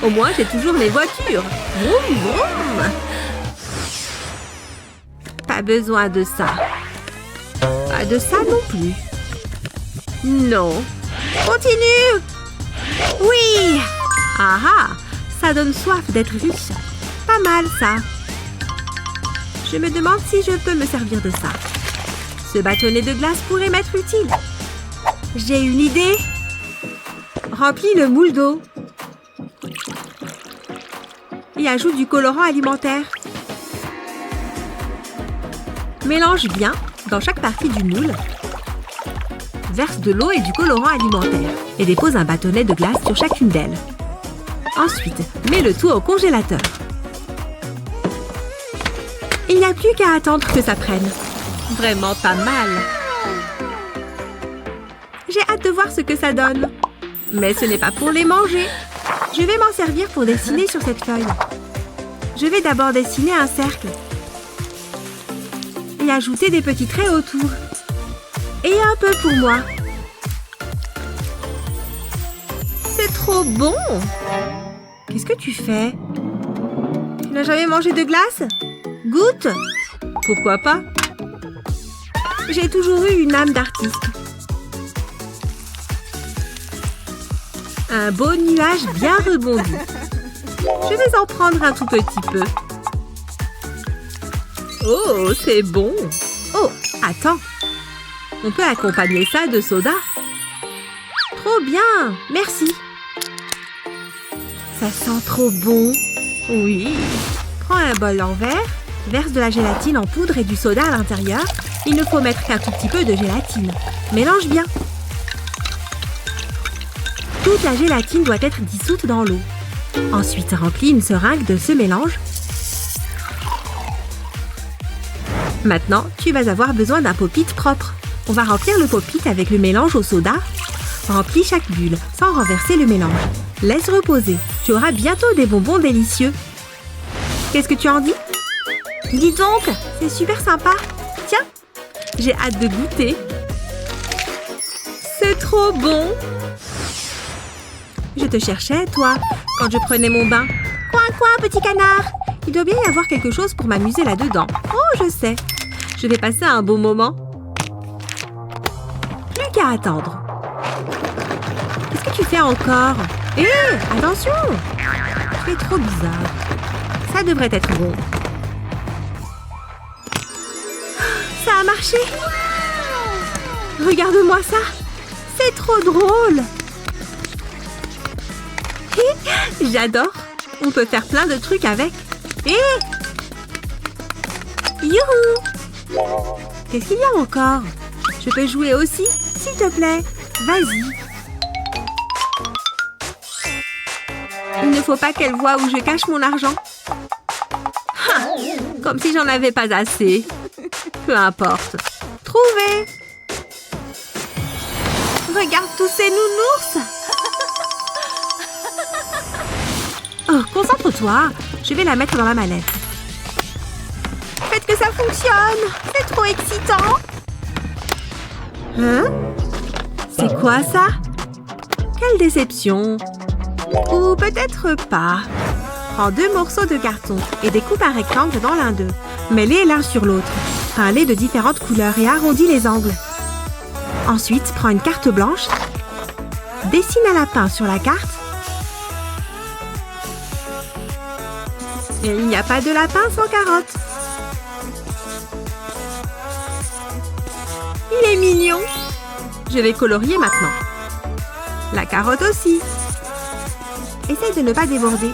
Speaker 2: Au moins, j'ai toujours les voitures. Vroom, vroom. Pas besoin de ça. Pas de ça non plus. Non. Continue! Oui! Ah ah! Ça donne soif d'être riche. Pas mal, ça. Je me demande si je peux me servir de ça. Ce bâtonnet de glace pourrait m'être utile. J'ai une idée. Remplis le moule d'eau. Et ajoute du colorant alimentaire. Mélange bien dans chaque partie du moule. Verse de l'eau et du colorant alimentaire. Et dépose un bâtonnet de glace sur chacune d'elles. Ensuite, mets le tout au congélateur. Il n'y a plus qu'à attendre que ça prenne. Vraiment pas mal. J'ai hâte de voir ce que ça donne. Mais ce n'est pas pour les manger. Je vais m'en servir pour dessiner sur cette feuille. Je vais d'abord dessiner un cercle. Et ajouter des petits traits autour. Et un peu pour moi. C'est trop bon! Qu'est-ce que tu fais? Tu n'as jamais mangé de glace? Goûte! Pourquoi pas? J'ai toujours eu une âme d'artiste. Un beau nuage bien rebondi. Je vais en prendre un tout petit peu. Oh, c'est bon! Oh, attends! On peut accompagner ça de soda. Trop bien! Merci! Ça sent trop bon! Oui! Prends un bol en verre, verse de la gélatine en poudre et du soda à l'intérieur. Il ne faut mettre qu'un tout petit peu de gélatine. Mélange bien. Toute la gélatine doit être dissoute dans l'eau. Ensuite, remplis une seringue de ce mélange. Maintenant, tu vas avoir besoin d'un pop-it propre. On va remplir le pop-it avec le mélange au soda. Remplis chaque bulle sans renverser le mélange. Laisse reposer. Tu auras bientôt des bonbons délicieux. Qu'est-ce que tu en dis? Dis donc, c'est super sympa. Tiens, j'ai hâte de goûter. C'est trop bon. Je te cherchais, toi, quand je prenais mon bain. Coin, coin, petit canard. Il doit bien y avoir quelque chose pour m'amuser là-dedans. Oh, je sais. Je vais passer un bon moment. Plus qu'à attendre. Qu'est-ce que tu fais encore? Hé, attention! Tu es trop bizarre. Ça devrait être bon. Ça a marché! Regarde-moi ça! C'est trop drôle! J'adore! On peut faire plein de trucs avec. Hé! Youhou! Qu'est-ce qu'il y a encore? Je peux jouer aussi? S'il te plaît, vas-y. Il ne faut pas qu'elle voie où je cache mon argent. Ha! Comme si j'en avais pas assez. Peu importe. Trouvé! Regarde tous ces nounours! Oh, concentre-toi. Je vais la mettre dans la mallette. Faites que ça fonctionne! C'est trop excitant! Hein? C'est quoi ça? Quelle déception! Ou peut-être pas. Prends 2 morceaux de carton et découpe un rectangle dans l'un d'eux. Mets-les l'un sur l'autre. Peins-les de différentes couleurs et arrondis les angles. Ensuite, prends une carte blanche. Dessine un lapin sur la carte. Et il n'y a pas de lapin sans carotte. Il est mignon. Je vais colorier maintenant. La carotte aussi. Essaye de ne pas déborder.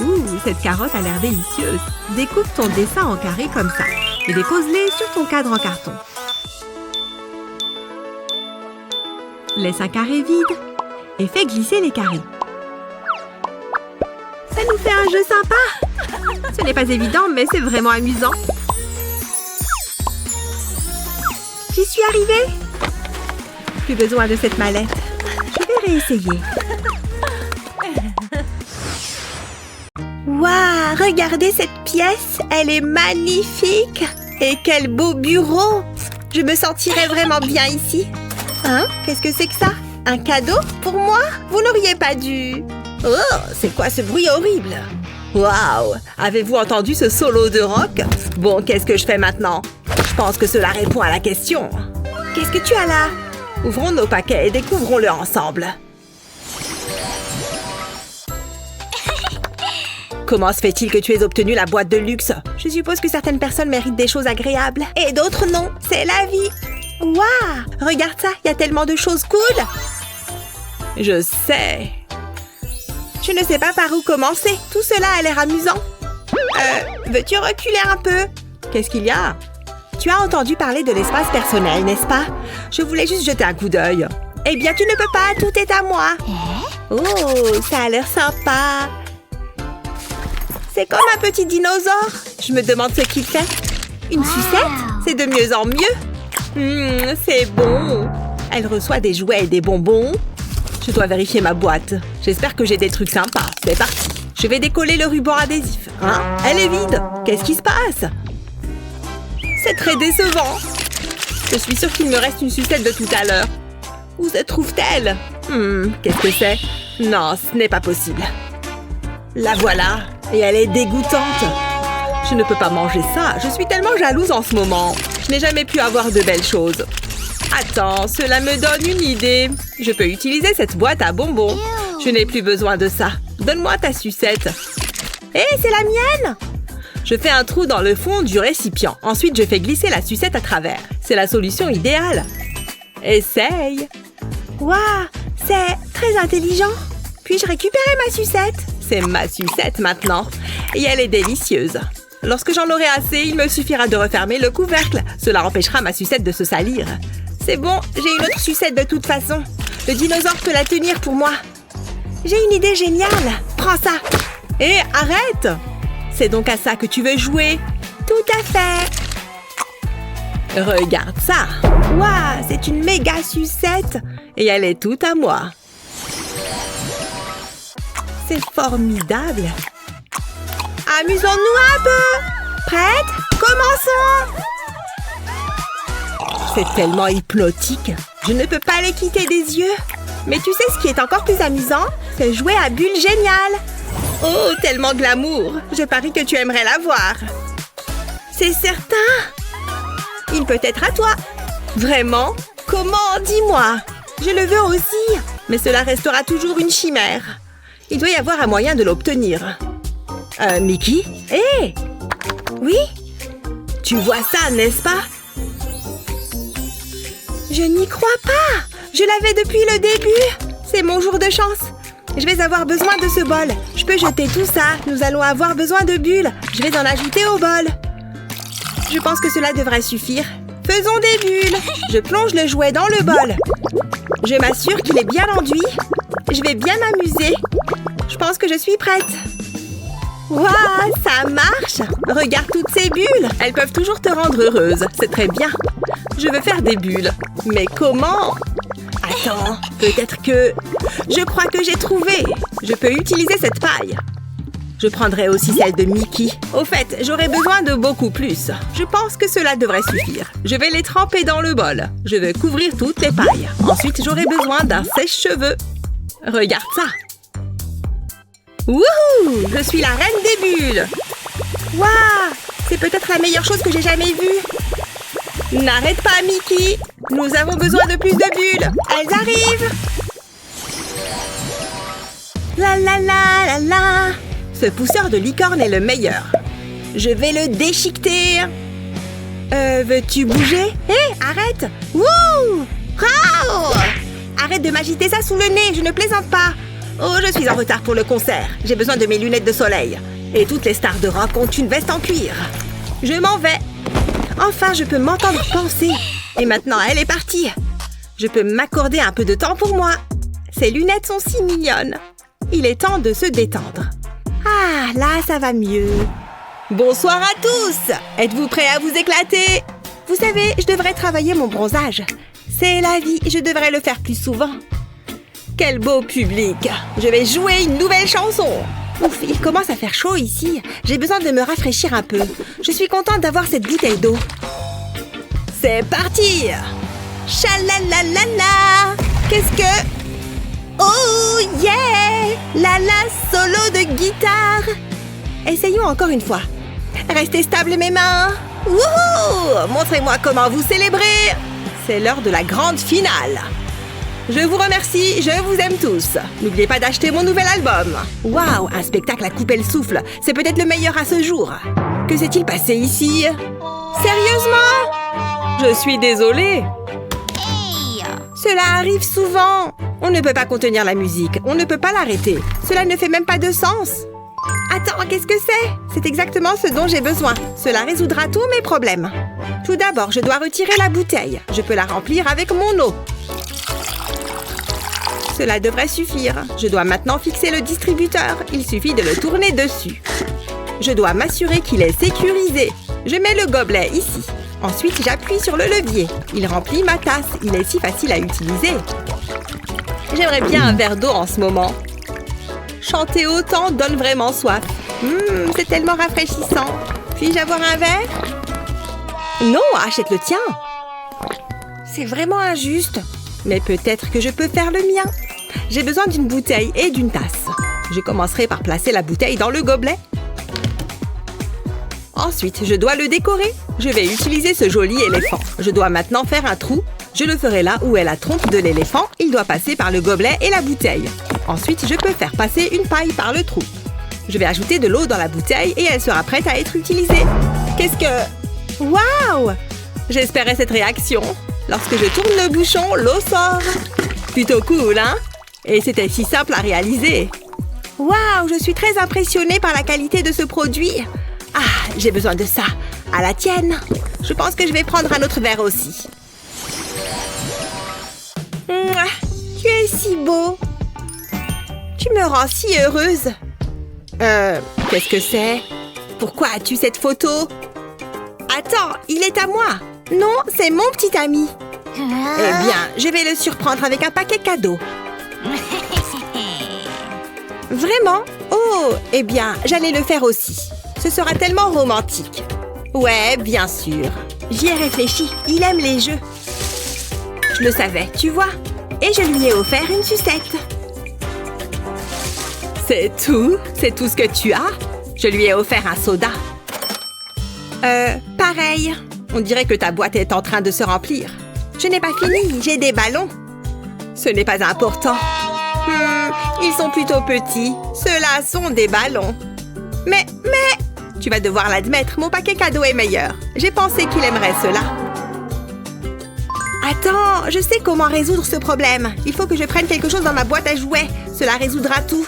Speaker 2: Ouh, cette carotte a l'air délicieuse. Découpe ton dessin en carrés comme ça et dépose-les sur ton cadre en carton. Laisse un carré vide et fais glisser les carrés. Ça nous fait un jeu sympa. Ce n'est pas évident, mais c'est vraiment amusant. J'y suis arrivée. Plus besoin de cette mallette. Je vais réessayer. Waouh, regardez cette pièce. Elle est magnifique. Et quel beau bureau. Je me sentirais vraiment bien ici. Hein? Qu'est-ce que c'est que ça? Un cadeau pour moi? Vous n'auriez pas dû. Oh, c'est quoi ce bruit horrible? Waouh! Avez-vous entendu ce solo de rock? Bon, qu'est-ce que je fais maintenant? Je pense que cela répond à la question. Qu'est-ce que tu as là? Ouvrons nos paquets et découvrons-le ensemble. Comment se fait-il que tu aies obtenu la boîte de luxe? Je suppose que certaines personnes méritent des choses agréables et d'autres non. C'est la vie. Waouh! Regarde ça, il y a tellement de choses cool. Je sais. Je ne sais pas par où commencer. Tout cela a l'air amusant. Veux-tu reculer un peu? Qu'est-ce qu'il y a? Tu as entendu parler de l'espace personnel, n'est-ce pas? Je voulais juste jeter un coup d'œil. Eh bien, tu ne peux pas, tout est à moi. Oh, ça a l'air sympa. C'est comme un petit dinosaure. Je me demande ce qu'il fait. Une sucette? C'est de mieux en mieux. C'est bon. Elle reçoit des jouets et des bonbons. Je dois vérifier ma boîte. J'espère que j'ai des trucs sympas. C'est parti. Je vais décoller le ruban adhésif. Hein? Elle est vide. Qu'est-ce qui se passe? C'est très décevant. Je suis sûre qu'il me reste une sucette de tout à l'heure. Où se trouve-t-elle? Qu'est-ce que c'est? Non, ce n'est pas possible. La voilà. Et elle est dégoûtante. Je ne peux pas manger ça. Je suis tellement jalouse en ce moment. Je n'ai jamais pu avoir de belles choses. Attends, cela me donne une idée. Je peux utiliser cette boîte à bonbons. Je n'ai plus besoin de ça. Donne-moi ta sucette. Hé, c'est la mienne! Je fais un trou dans le fond du récipient. Ensuite, je fais glisser la sucette à travers. C'est la solution idéale. Essaye. Waouh, c'est très intelligent. Puis-je récupérer ma sucette? C'est ma sucette maintenant. Et elle est délicieuse. Lorsque j'en aurai assez, il me suffira de refermer le couvercle. Cela empêchera ma sucette de se salir. C'est bon, j'ai une autre sucette de toute façon. Le dinosaure peut la tenir pour moi. J'ai une idée géniale. Prends ça. Hé, arrête! C'est donc à ça que tu veux jouer? Tout à fait. Regarde ça. Waouh, c'est une méga sucette. Et elle est toute à moi. C'est formidable. Amusons-nous un peu. Prête? Commençons. C'est tellement hypnotique. Je ne peux pas les quitter des yeux. Mais tu sais ce qui est encore plus amusant? C'est jouer à Bulle géniale. Oh, tellement glamour. Je parie que tu aimerais la voir. C'est certain. Il peut être à toi. Vraiment? Comment? Dis-moi. Je le veux aussi. Mais cela restera toujours une chimère. Il doit y avoir un moyen de l'obtenir. Mickey? Hé! Oui? Tu vois ça, n'est-ce pas? Je n'y crois pas! Je l'avais depuis le début! C'est mon jour de chance! Je vais avoir besoin de ce bol. Je peux jeter tout ça. Nous allons avoir besoin de bulles. Je vais en ajouter au bol. Je pense que cela devrait suffire. Faisons des bulles! Je plonge le jouet dans le bol. Je m'assure qu'il est bien enduit. Je vais bien m'amuser. Je pense que je suis prête. Waouh, ça marche! Regarde toutes ces bulles! Elles peuvent toujours te rendre heureuse. C'est très bien. Je veux faire des bulles. Mais comment? Attends, peut-être que... Je crois que j'ai trouvé. Je peux utiliser cette paille. Je prendrai aussi celle de Mickey. Au fait, j'aurai besoin de beaucoup plus. Je pense que cela devrait suffire. Je vais les tremper dans le bol. Je vais couvrir toutes les pailles. Ensuite, j'aurai besoin d'un sèche-cheveux. Regarde ça! Wouhou! Je suis la reine des bulles! Waouh! C'est peut-être la meilleure chose que j'ai jamais vue! N'arrête pas, Mickey! Nous avons besoin de plus de bulles! Elles arrivent! La la la la la! Ce pousseur de licorne est le meilleur. Je vais le déchiqueter. Veux-tu bouger? Hé, arrête! Wouh! Oh! Arrête de m'agiter ça sous le nez, je ne plaisante pas. Oh, je suis en retard pour le concert. J'ai besoin de mes lunettes de soleil. Et toutes les stars de rock ont une veste en cuir. Je m'en vais. Enfin, je peux m'entendre penser. Et maintenant, elle est partie. Je peux m'accorder un peu de temps pour moi. Ces lunettes sont si mignonnes. Il est temps de se détendre. Ah, là, ça va mieux. Bonsoir à tous. Êtes-vous prêts à vous éclater? Vous savez, je devrais travailler mon bronzage. C'est la vie, je devrais le faire plus souvent. Quel beau public! Je vais jouer une nouvelle chanson. Ouf, il commence à faire chaud ici. J'ai besoin de me rafraîchir un peu. Je suis contente d'avoir cette bouteille d'eau. C'est parti! Chalalalala! Qu'est-ce que... Oh yeah! La solo de guitare! Essayons encore une fois. Restez stable mes mains! Wouhou! Montrez-moi comment vous célébrez! C'est l'heure de la grande finale. Je vous remercie, je vous aime tous. N'oubliez pas d'acheter mon nouvel album. Waouh, un spectacle à couper le souffle. C'est peut-être le meilleur à ce jour. Que s'est-il passé ici? Sérieusement? Je suis désolée. Cela arrive souvent. On ne peut pas contenir la musique. On ne peut pas l'arrêter. Cela ne fait même pas de sens. Attends, qu'est-ce que c'est? C'est exactement ce dont j'ai besoin. Cela résoudra tous mes problèmes. Tout d'abord, je dois retirer la bouteille. Je peux la remplir avec mon eau. Cela devrait suffire. Je dois maintenant fixer le distributeur. Il suffit de le tourner dessus. Je dois m'assurer qu'il est sécurisé. Je mets le gobelet ici. Ensuite, j'appuie sur le levier. Il remplit ma tasse. Il est si facile à utiliser. J'aimerais bien un verre d'eau en ce moment. Chanter autant donne vraiment soif. C'est tellement rafraîchissant. Puis-je avoir un verre? Non, achète le tien. C'est vraiment injuste. Mais peut-être que je peux faire le mien. J'ai besoin d'une bouteille et d'une tasse. Je commencerai par placer la bouteille dans le gobelet. Ensuite, je dois le décorer. Je vais utiliser ce joli éléphant. Je dois maintenant faire un trou. Je le ferai là où est la trompe de l'éléphant. Il doit passer par le gobelet et la bouteille. Ensuite, je peux faire passer une paille par le trou. Je vais ajouter de l'eau dans la bouteille et elle sera prête à être utilisée. Qu'est-ce que... Waouh! J'espérais cette réaction. Lorsque je tourne le bouchon, l'eau sort. Plutôt cool, hein? Et c'était si simple à réaliser. Waouh, je suis très impressionnée par la qualité de ce produit. Ah, j'ai besoin de ça. À la tienne. Je pense que je vais prendre un autre verre aussi. Mouah, tu es si beau. Tu me rends si heureuse. Qu'est-ce que c'est? Pourquoi as-tu cette photo? Attends, il est à moi. Non, c'est mon petit ami. Eh bien, je vais le surprendre avec un paquet cadeau. Vraiment? Oh, eh bien, j'allais le faire aussi. Ce sera tellement romantique. Ouais, bien sûr. J'y ai réfléchi. Il aime les jeux. Je le savais, tu vois. Et je lui ai offert une sucette. C'est tout? C'est tout ce que tu as? Je lui ai offert un soda. Pareil. On dirait que ta boîte est en train de se remplir. Je n'ai pas fini, j'ai des ballons. Ce n'est pas important. Ils sont plutôt petits. Ceux-là sont des ballons. Mais... Tu vas devoir l'admettre, mon paquet cadeau est meilleur. J'ai pensé qu'il aimerait cela. Attends, je sais comment résoudre ce problème. Il faut que je prenne quelque chose dans ma boîte à jouets. Cela résoudra tout.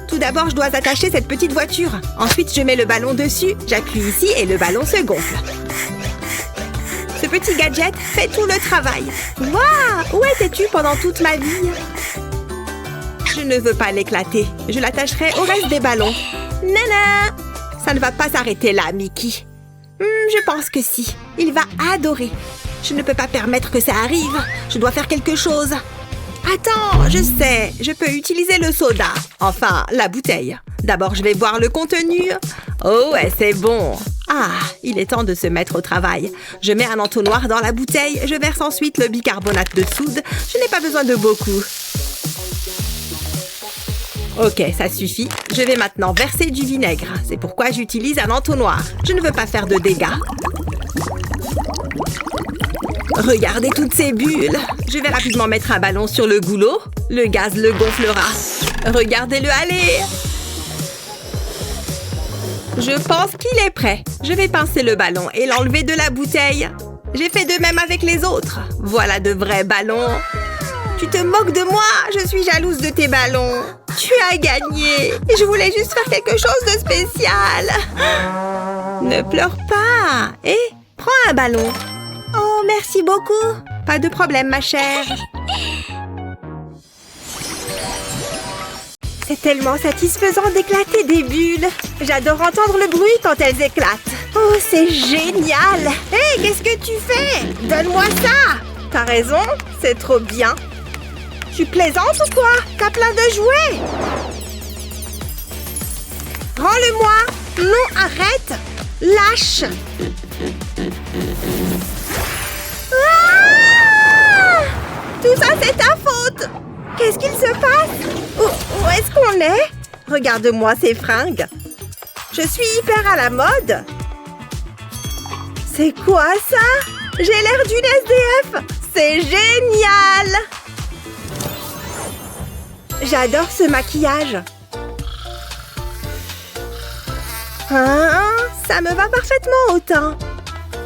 Speaker 2: Tout d'abord, je dois attacher cette petite voiture. Ensuite, je mets le ballon dessus. J'appuie ici et le ballon se gonfle. Ce petit gadget fait tout le travail. Waouh! Où étais-tu pendant toute ma vie? Je ne veux pas l'éclater. Je l'attacherai au reste des ballons. Nana! Ça ne va pas s'arrêter là, Mickey. Je pense que si. Il va adorer. Je ne peux pas permettre que ça arrive. Je dois faire quelque chose. Attends, je sais. Je peux utiliser le soda. Enfin, la bouteille. D'abord, je vais boire le contenu. Oh ouais, c'est bon. Ah, il est temps de se mettre au travail. Je mets un entonnoir dans la bouteille. Je verse ensuite le bicarbonate de soude. Je n'ai pas besoin de beaucoup. Ok, ça suffit. Je vais maintenant verser du vinaigre. C'est pourquoi j'utilise un entonnoir. Je ne veux pas faire de dégâts. Regardez toutes ces bulles. Je vais rapidement mettre un ballon sur le goulot. Le gaz le gonflera. Regardez-le aller. Je pense qu'il est prêt. Je vais pincer le ballon et l'enlever de la bouteille. J'ai fait de même avec les autres. Voilà de vrais ballons. Tu te moques de moi? Je suis jalouse de tes ballons. Tu as gagné. Je voulais juste faire quelque chose de spécial. Ne pleure pas. Et prends un ballon. Oh, merci beaucoup. Pas de problème, ma chère. C'est tellement satisfaisant d'éclater des bulles. J'adore entendre le bruit quand elles éclatent. Oh, c'est génial. Hé, qu'est-ce que tu fais? Donne-moi ça. T'as raison, c'est trop bien. Tu plaisantes ou quoi? T'as plein de jouets. Rends-le-moi. Non, arrête. Lâche. Ah! Tout ça, c'est ta faute. Qu'est-ce qu'il se passe? Où est-ce qu'on est? Regarde-moi ces fringues. Je suis hyper à la mode. C'est quoi ça? J'ai l'air d'une SDF. C'est génial. J'adore ce maquillage. Hein? Ça me va parfaitement au teint.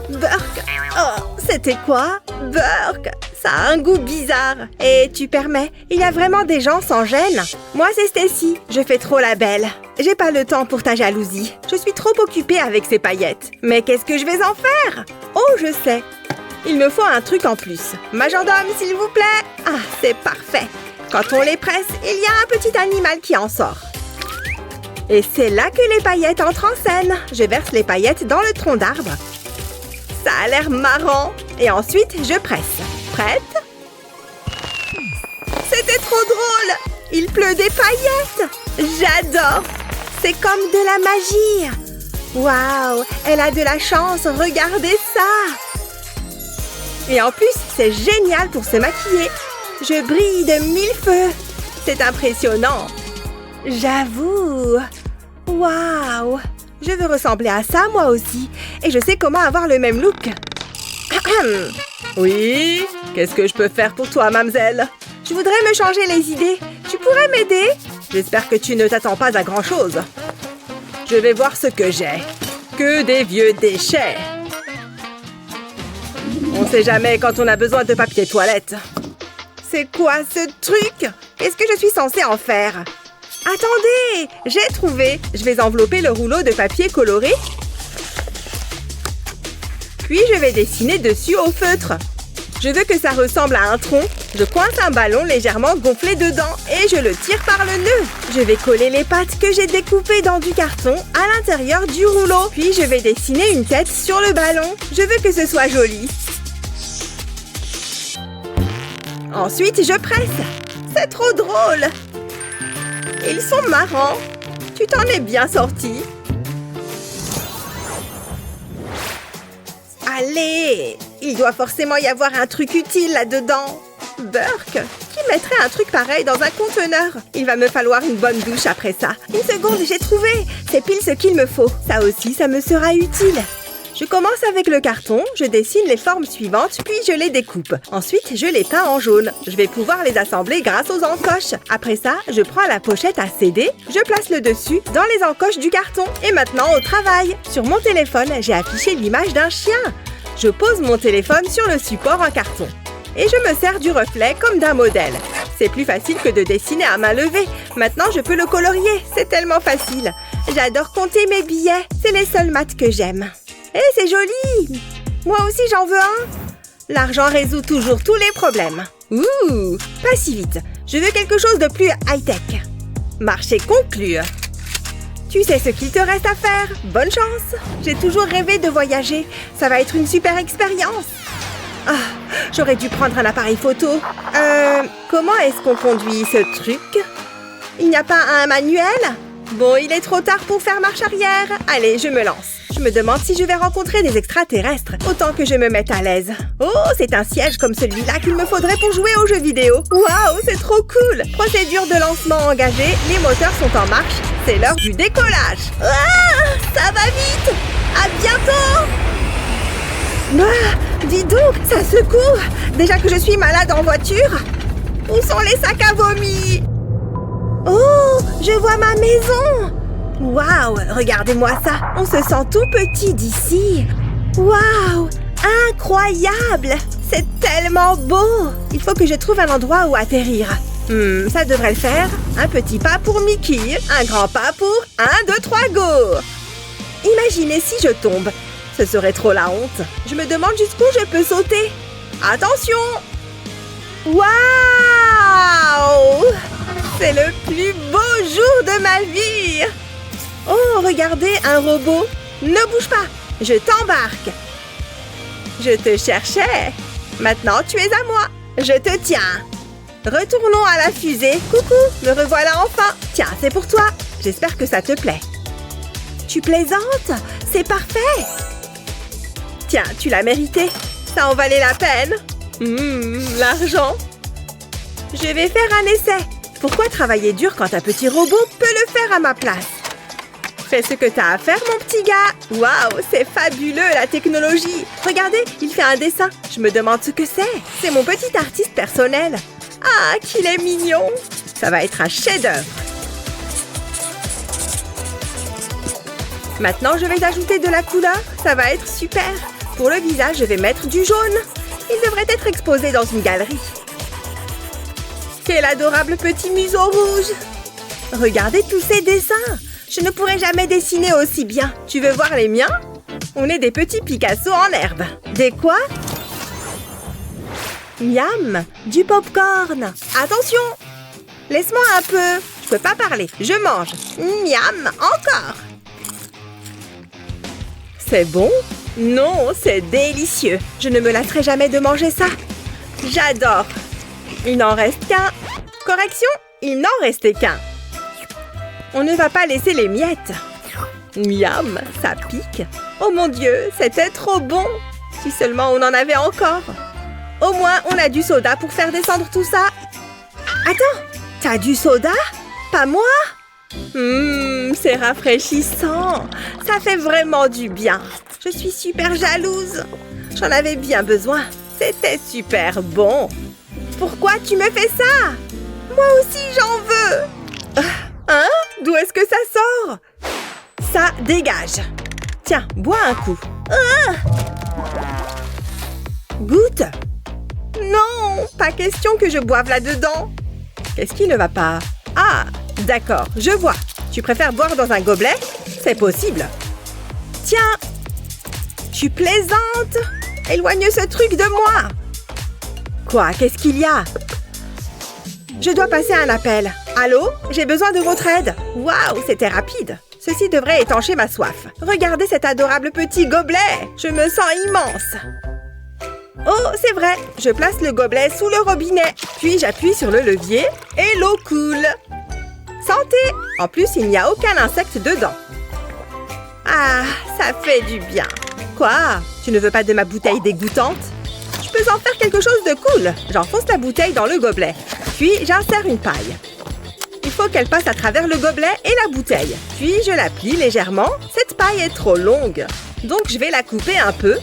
Speaker 2: Burk. Oh, c'était quoi? Burk. Ça a un goût bizarre. Et tu permets, il y a vraiment des gens sans gêne. Moi, c'est Stacy. Je fais trop la belle. J'ai pas le temps pour ta jalousie. Je suis trop occupée avec ces paillettes. Mais qu'est-ce que je vais en faire? Oh, je sais. Il me faut un truc en plus. Majordome, s'il vous plaît. Ah, c'est parfait. Quand on les presse, il y a un petit animal qui en sort. Et c'est là que les paillettes entrent en scène. Je verse les paillettes dans le tronc d'arbre. Ça a l'air marrant. Et ensuite, je presse. Prête? C'était trop drôle! Il pleut des paillettes! J'adore! C'est comme de la magie! Waouh! Elle a de la chance! Regardez ça! Et en plus, c'est génial pour se maquiller! Je brille de 1000 feux! C'est impressionnant! J'avoue! Waouh! Je veux ressembler à ça, moi aussi! Et je sais comment avoir le même look! Oui? Qu'est-ce que je peux faire pour toi, mademoiselle? Je voudrais me changer les idées. Tu pourrais m'aider? J'espère que tu ne t'attends pas à grand-chose. Je vais voir ce que j'ai. Que des vieux déchets. On sait jamais quand on a besoin de papier toilette. C'est quoi ce truc? Qu'est-ce que je suis censée en faire? Attendez! J'ai trouvé. Je vais envelopper le rouleau de papier coloré. Puis je vais dessiner dessus au feutre. Je veux que ça ressemble à un tronc. Je coince un ballon légèrement gonflé dedans et je le tire par le nœud. Je vais coller les pattes que j'ai découpées dans du carton à l'intérieur du rouleau. Puis je vais dessiner une tête sur le ballon. Je veux que ce soit joli. Ensuite, je presse. C'est trop drôle. Ils sont marrants. Tu t'en es bien sorti. Allez! Il doit forcément y avoir un truc utile là-dedans. Burk, qui mettrait un truc pareil dans un conteneur? Il va me falloir une bonne douche après ça. Une seconde, j'ai trouvé! C'est pile ce qu'il me faut. Ça aussi, ça me sera utile. Je commence avec le carton, je dessine les formes suivantes, puis je les découpe. Ensuite, je les peins en jaune. Je vais pouvoir les assembler grâce aux encoches. Après ça, je prends la pochette à CD, je place le dessus dans les encoches du carton. Et maintenant, au travail. Sur mon téléphone, j'ai affiché l'image d'un chien. Je pose mon téléphone sur le support en carton. Et je me sers du reflet comme d'un modèle. C'est plus facile que de dessiner à main levée. Maintenant, je peux le colorier. C'est tellement facile. J'adore compter mes billets. C'est les seuls maths que j'aime. Hé, c'est joli! Moi aussi, j'en veux un. L'argent résout toujours tous les problèmes. Ouh! Pas si vite. Je veux quelque chose de plus high-tech. Marché conclu. Tu sais ce qu'il te reste à faire. Bonne chance. J'ai toujours rêvé de voyager. Ça va être une super expérience. Ah, j'aurais dû prendre un appareil photo. Comment est-ce qu'on conduit ce truc? Il n'y a pas un manuel? Bon, il est trop tard pour faire marche arrière. Allez, je me lance. Je me demande si je vais rencontrer des extraterrestres. Autant que je me mette à l'aise. Oh, c'est un siège comme celui-là qu'il me faudrait pour jouer aux jeux vidéo. Waouh, c'est trop cool. Procédure de lancement engagée. Les moteurs sont en marche. C'est l'heure du décollage. Ah, ça va vite. À bientôt. Ah, dis donc, ça secoue. Déjà que je suis malade en voiture. Où sont les sacs à vomi? Oh, je vois ma maison. Waouh, regardez-moi ça. On se sent tout petit d'ici. Waouh, incroyable. C'est tellement beau. Il faut que je trouve un endroit où atterrir. Ça devrait le faire. Un petit pas pour Mickey, un grand pas pour 1, 2, 3, go! Imaginez si je tombe. Ce serait trop la honte. Je me demande jusqu'où je peux sauter. Attention! Waouh! C'est le plus beau jour de ma vie! Oh, regardez, un robot. Ne bouge pas, je t'embarque. Je te cherchais. Maintenant, tu es à moi. Je te tiens. Retournons à la fusée. Coucou, me revoilà enfin. Tiens, c'est pour toi. J'espère que ça te plaît. Tu plaisantes? C'est parfait. Tiens, tu l'as mérité. Ça en valait la peine. L'argent. Je vais faire un essai. Pourquoi travailler dur quand un petit robot peut le faire à ma place? Fais ce que t'as à faire, mon petit gars. Waouh, c'est fabuleux, la technologie. Regardez, il fait un dessin. Je me demande ce que c'est. C'est mon petit artiste personnel. Ah, qu'il est mignon. Ça va être un chef-d'œuvre. Maintenant, je vais ajouter de la couleur. Ça va être super. Pour le visage, je vais mettre du jaune. Il devrait être exposé dans une galerie. Quel adorable petit museau rouge. Regardez tous ces dessins. Je ne pourrais jamais dessiner aussi bien. Tu veux voir les miens? On est des petits Picasso en herbe. Des quoi? Miam! Du popcorn. Attention! Laisse-moi un peu. Je peux pas parler. Je mange. Miam! Encore. C'est bon? Non, c'est délicieux. Je ne me lasserai jamais de manger ça. J'adore. Il n'en reste qu'un. Correction, il n'en restait qu'un. On ne va pas laisser les miettes. Miam, ça pique. Oh mon Dieu, c'était trop bon. Si seulement on en avait encore. Au moins, on a du soda pour faire descendre tout ça. Attends, t'as du soda? Pas moi? C'est rafraîchissant. Ça fait vraiment du bien. Je suis super jalouse. J'en avais bien besoin. C'était super bon. Pourquoi tu me fais ça? Moi aussi, j'en veux. Hein? D'où est-ce que ça sort? Ça dégage. Tiens, bois un coup. Goûte. Non, pas question que je boive là-dedans. Qu'est-ce qui ne va pas? Ah, d'accord, je vois. Tu préfères boire dans un gobelet? C'est possible. Tiens. Tu plaisantes? Éloigne ce truc de moi. Quoi? Qu'est-ce qu'il y a? Je dois passer un appel. Allô? J'ai besoin de votre aide. Waouh, c'était rapide. Ceci devrait étancher ma soif. Regardez cet adorable petit gobelet. Je me sens immense. Oh, c'est vrai. Je place le gobelet sous le robinet. Puis j'appuie sur le levier et l'eau coule. Santé! En plus, il n'y a aucun insecte dedans. Ah, ça fait du bien. Quoi? Tu ne veux pas de ma bouteille dégoûtante? Je peux en faire quelque chose de cool. J'enfonce la bouteille dans le gobelet. Puis, j'insère une paille. Il faut qu'elle passe à travers le gobelet et la bouteille. Puis, je la plie légèrement. Cette paille est trop longue. Donc, je vais la couper un peu.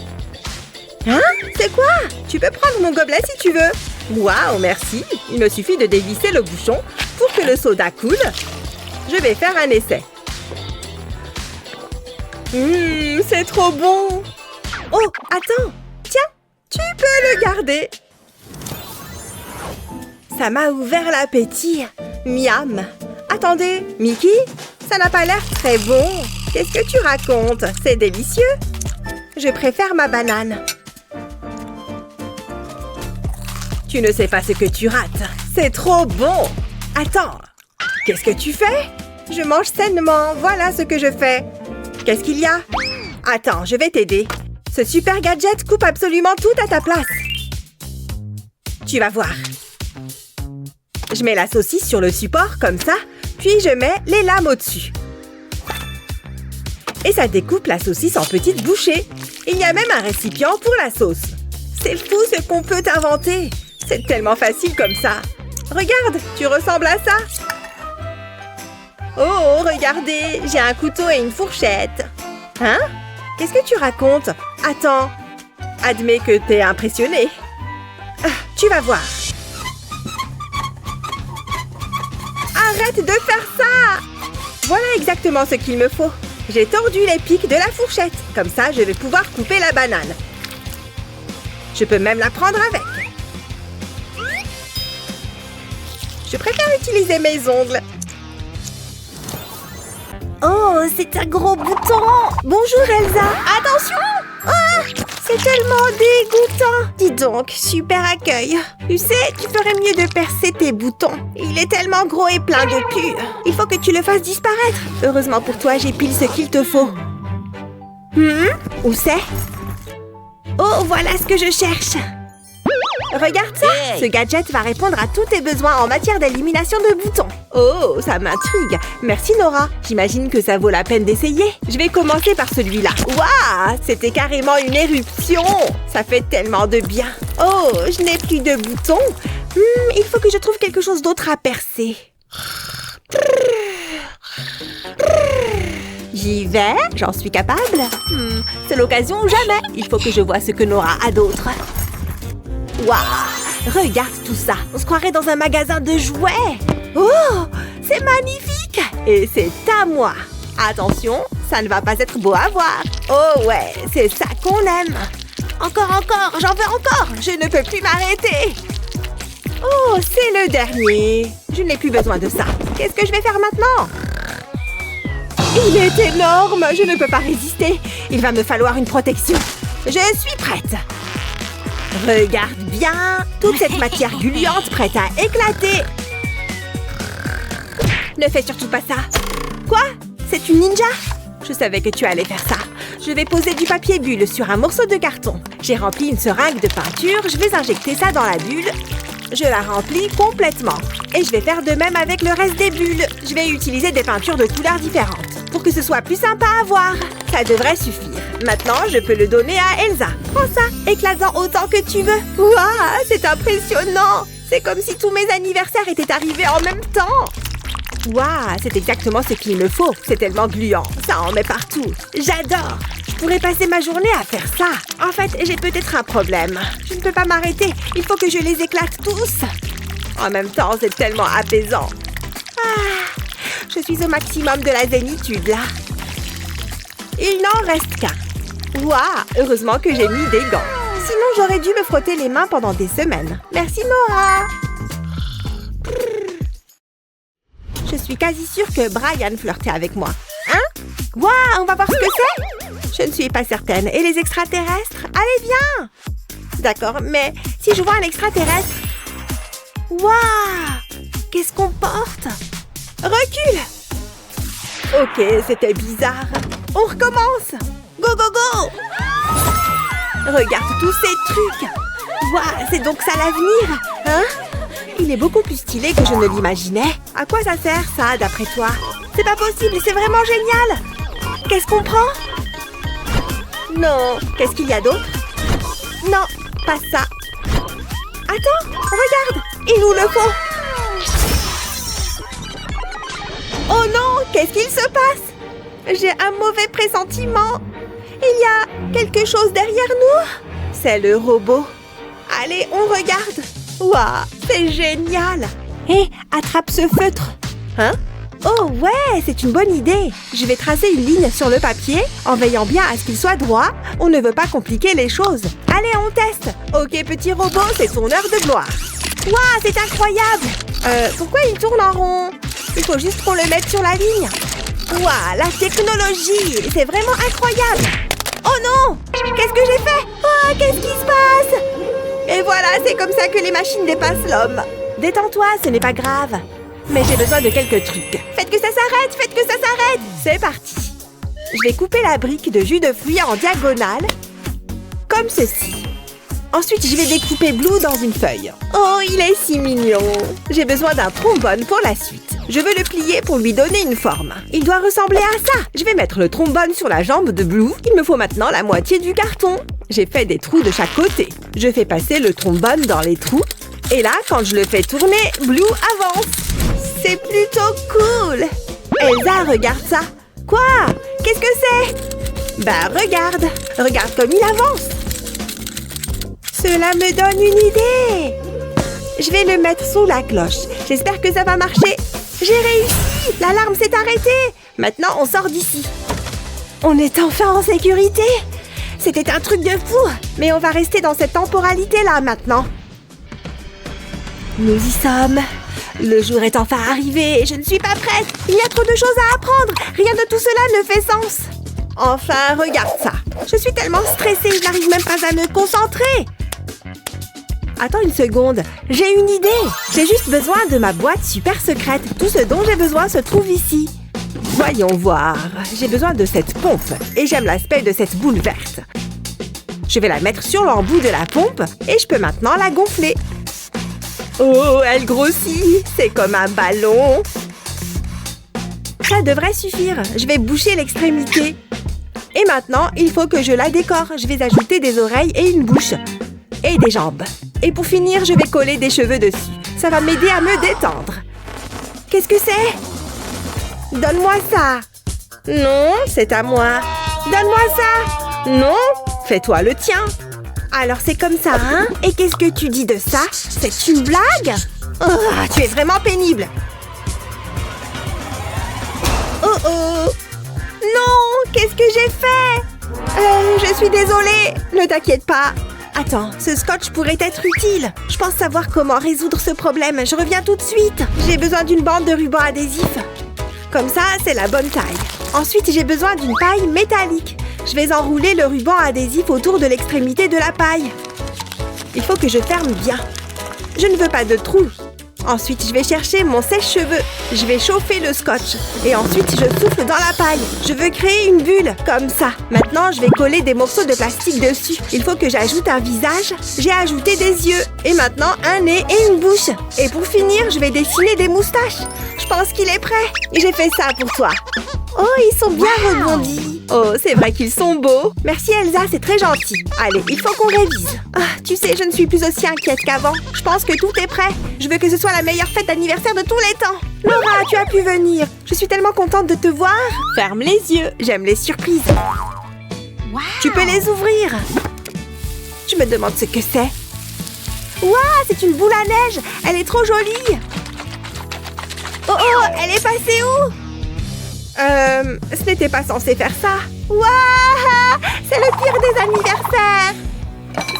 Speaker 2: Hein? C'est quoi? Tu peux prendre mon gobelet si tu veux. Waouh, merci. Il me suffit de dévisser le bouchon pour que le soda coule. Je vais faire un essai. C'est trop bon. Oh, attends. Tiens, tu peux le garder. Ça m'a ouvert l'appétit. Miam. Attendez, Mickey, ça n'a pas l'air très bon. Qu'est-ce que tu racontes? C'est délicieux. Je préfère ma banane. Tu ne sais pas ce que tu rates. C'est trop bon. Attends, qu'est-ce que tu fais? Je mange sainement. Voilà ce que je fais. Qu'est-ce qu'il y a? Attends, je vais t'aider. Ce super gadget coupe absolument tout à ta place. Tu vas voir. Je mets la saucisse sur le support, comme ça, puis je mets les lames au-dessus. Et ça découpe la saucisse en petites bouchées. Il y a même un récipient pour la sauce. C'est fou ce qu'on peut inventer. C'est tellement facile comme ça. Regarde, tu ressembles à ça. Oh, regardez, j'ai un couteau et une fourchette. Hein? Qu'est-ce que tu racontes? Attends, admets que t'es impressionné. Ah, tu vas voir. Arrête de faire ça! Voilà exactement ce qu'il me faut. J'ai tordu les pics de la fourchette. Comme ça, je vais pouvoir couper la banane. Je peux même la prendre avec. Je Je préfère utiliser mes ongles. Oh, c'est un gros bouton. Bonjour Elsa. Attention. Ah, c'est tellement dégoûtant. Dis donc, super accueil. Tu sais, tu ferais mieux de percer tes boutons. Il est tellement gros et plein de pu. Il faut que tu le fasses disparaître. Heureusement pour toi, j'ai pile ce qu'il te faut. Où c'est? Oh, voilà ce que je cherche. Regarde ça.
Speaker 1: Hey.
Speaker 2: Ce gadget va répondre à tous tes besoins en matière d'élimination de boutons. Oh, ça m'intrigue. Merci Nora. J'imagine que ça vaut la peine d'essayer. Je vais commencer par celui-là. Waouh, c'était carrément une éruption. Ça fait tellement de bien. Oh, je n'ai plus de boutons. Il faut que je trouve quelque chose d'autre à percer. J'y vais, j'en suis capable. C'est l'occasion ou jamais. Il faut que je vois ce que Nora a d'autre. Waouh, regarde tout ça. On se croirait dans un magasin de jouets. Oh, c'est magnifique. Et c'est à moi. Attention, ça ne va pas être beau à voir. Oh ouais, c'est ça qu'on aime. Encore, j'en veux encore. Je ne peux plus m'arrêter. Oh, c'est le dernier. Je n'ai plus besoin de ça. Qu'est-ce que je vais faire maintenant? Il est énorme. Je ne peux pas résister. Il va me falloir une protection. Je suis prête. Regarde bien, toute cette matière gluante prête à éclater. Ne fais surtout pas ça. Quoi? C'est une ninja? Je savais que tu allais faire ça. Je vais poser du papier bulle sur un morceau de carton. J'ai rempli une seringue de peinture. Je vais injecter ça dans la bulle. Je la remplis complètement. Et je vais faire de même avec le reste des bulles. Je vais utiliser des peintures de couleurs différentes pour que ce soit plus sympa à voir. Ça devrait suffire. Maintenant, je peux le donner à Elsa. Prends ça, éclate-en autant que tu veux. Waouh, c'est impressionnant. C'est comme si tous mes anniversaires étaient arrivés en même temps. Waouh, c'est exactement ce qu'il me faut. C'est tellement gluant, ça en met partout. J'adore. Je pourrais passer ma journée à faire ça. En fait, j'ai peut-être un problème. Je ne peux pas m'arrêter. Il faut que je les éclate tous. En même temps, c'est tellement apaisant. Ah, je suis au maximum de la zénitude, là. Il n'en reste qu'un. Waouh, heureusement que j'ai mis des gants. Sinon, j'aurais dû me frotter les mains pendant des semaines. Merci, Nora. Je suis quasi sûre que Brian flirtait avec moi. Hein? Waouh, on va voir ce que c'est? Je ne suis pas certaine. Et les extraterrestres? Allez, viens! D'accord, mais si je vois un extraterrestre... Waouh! Qu'est-ce qu'on porte? Recule! Ok, c'était bizarre. On recommence! Go, go, go! Regarde tous ces trucs! Waouh, c'est donc ça l'avenir! Hein? Il est beaucoup plus stylé que je ne l'imaginais. À quoi ça sert, ça, d'après toi? C'est pas possible, c'est vraiment génial! Qu'est-ce qu'on prend? Non. Qu'est-ce qu'il y a d'autre? Non, pas ça. Attends, regarde! Il nous le faut! Oh non! Qu'est-ce qu'il se passe? J'ai un mauvais pressentiment. Il y a quelque chose derrière nous? C'est le robot. Allez, on regarde. Waouh, c'est génial. Hé, attrape ce feutre. Hein? Oh ouais, c'est une bonne idée. Je vais tracer une ligne sur le papier en veillant bien à ce qu'il soit droit. On ne veut pas compliquer les choses. Allez, on teste. Ok, petit robot, c'est ton heure de gloire. Waouh, c'est incroyable. Pourquoi il tourne en rond? Il faut juste qu'on le mette sur la ligne. Waouh, la technologie, c'est vraiment incroyable. Oh non! Qu'est-ce que j'ai fait? Oh, qu'est-ce qui se passe? Et voilà, c'est comme ça que les machines dépassent l'homme. Détends-toi, ce n'est pas grave. Mais j'ai besoin de quelques trucs. Faites que ça s'arrête, faites que ça s'arrête. C'est parti. Je vais couper la brique de jus de fruits en diagonale, comme ceci. Ensuite, je vais découper Blue dans une feuille. Oh, il est si mignon. J'ai besoin d'un trombone pour la suite. Je veux le plier pour lui donner une forme. Il doit ressembler à ça. Je vais mettre le trombone sur la jambe de Blue. Il me faut maintenant la moitié du carton. J'ai fait des trous de chaque côté. Je fais passer le trombone dans les trous. Et là, quand je le fais tourner, Blue avance. C'est plutôt cool. Elsa, regarde ça. Quoi? Qu'est-ce que c'est? Bah, regarde. Regarde comme il avance. Cela me donne une idée. Je vais le mettre sous la cloche. J'espère que ça va marcher. J'ai réussi. L'alarme s'est arrêtée. Maintenant, on sort d'ici. On est enfin en sécurité. C'était un truc de fou. Mais on va rester dans cette temporalité-là maintenant. Nous y sommes. Le jour est enfin arrivé et je ne suis pas prête. Il y a trop de choses à apprendre. Rien de tout cela ne fait sens. Enfin, regarde ça. Je suis tellement stressée, je n'arrive même pas à me concentrer. Attends une seconde, j'ai une idée. J'ai juste besoin de ma boîte super secrète. Tout ce dont j'ai besoin se trouve ici. Voyons voir. J'ai besoin de cette pompe et j'aime l'aspect de cette boule verte. Je vais la mettre sur l'embout de la pompe et je peux maintenant la gonfler. Oh, elle grossit. C'est comme un ballon. Ça devrait suffire. Je vais boucher l'extrémité. Et maintenant, il faut que je la décore. Je vais ajouter des oreilles et une bouche. Et des jambes. Et pour finir, je vais coller des cheveux dessus. Ça va m'aider à me détendre. Qu'est-ce que c'est? Donne-moi ça. Non, c'est à moi. Donne-moi ça. Non, fais-toi le tien. Alors c'est comme ça, hein? Et qu'est-ce que tu dis de ça? C'est une blague? Oh, tu es vraiment pénible. Oh oh. Non, qu'est-ce que j'ai fait? Je suis désolée. Ne t'inquiète pas. Attends, ce scotch pourrait être utile. Je pense savoir comment résoudre ce problème. Je reviens tout de suite. J'ai besoin d'une bande de ruban adhésif. Comme ça, c'est la bonne taille. Ensuite, j'ai besoin d'une paille métallique. Je vais enrouler le ruban adhésif autour de l'extrémité de la paille. Il faut que je ferme bien. Je ne veux pas de trous. Ensuite, je vais chercher mon sèche-cheveux. Je vais chauffer le scotch. Et ensuite, je souffle dans la paille. Je veux créer une bulle, comme ça. Maintenant, je vais coller des morceaux de plastique dessus. Il faut que j'ajoute un visage. J'ai ajouté des yeux. Et maintenant, un nez et une bouche. Et pour finir, je vais dessiner des moustaches. Je pense qu'il est prêt. J'ai fait ça pour toi. Oh, ils sont bien rebondis. Oh, c'est vrai qu'ils sont beaux. Merci Elsa, c'est très gentil. Allez, il faut qu'on révise. Ah, tu sais, je ne suis plus aussi inquiète qu'avant. Je pense que tout est prêt. Je veux que ce soit la meilleure fête d'anniversaire de tous les temps. Laura, tu as pu venir. Je suis tellement contente de te voir. Ferme les yeux. J'aime les surprises. Wow. Tu peux les ouvrir. Je me demande ce que c'est. Waouh, c'est une boule à neige. Elle est trop jolie. Oh, oh, elle est passée où? Ce n'était pas censé faire ça. Waouh! C'est le pire des anniversaires!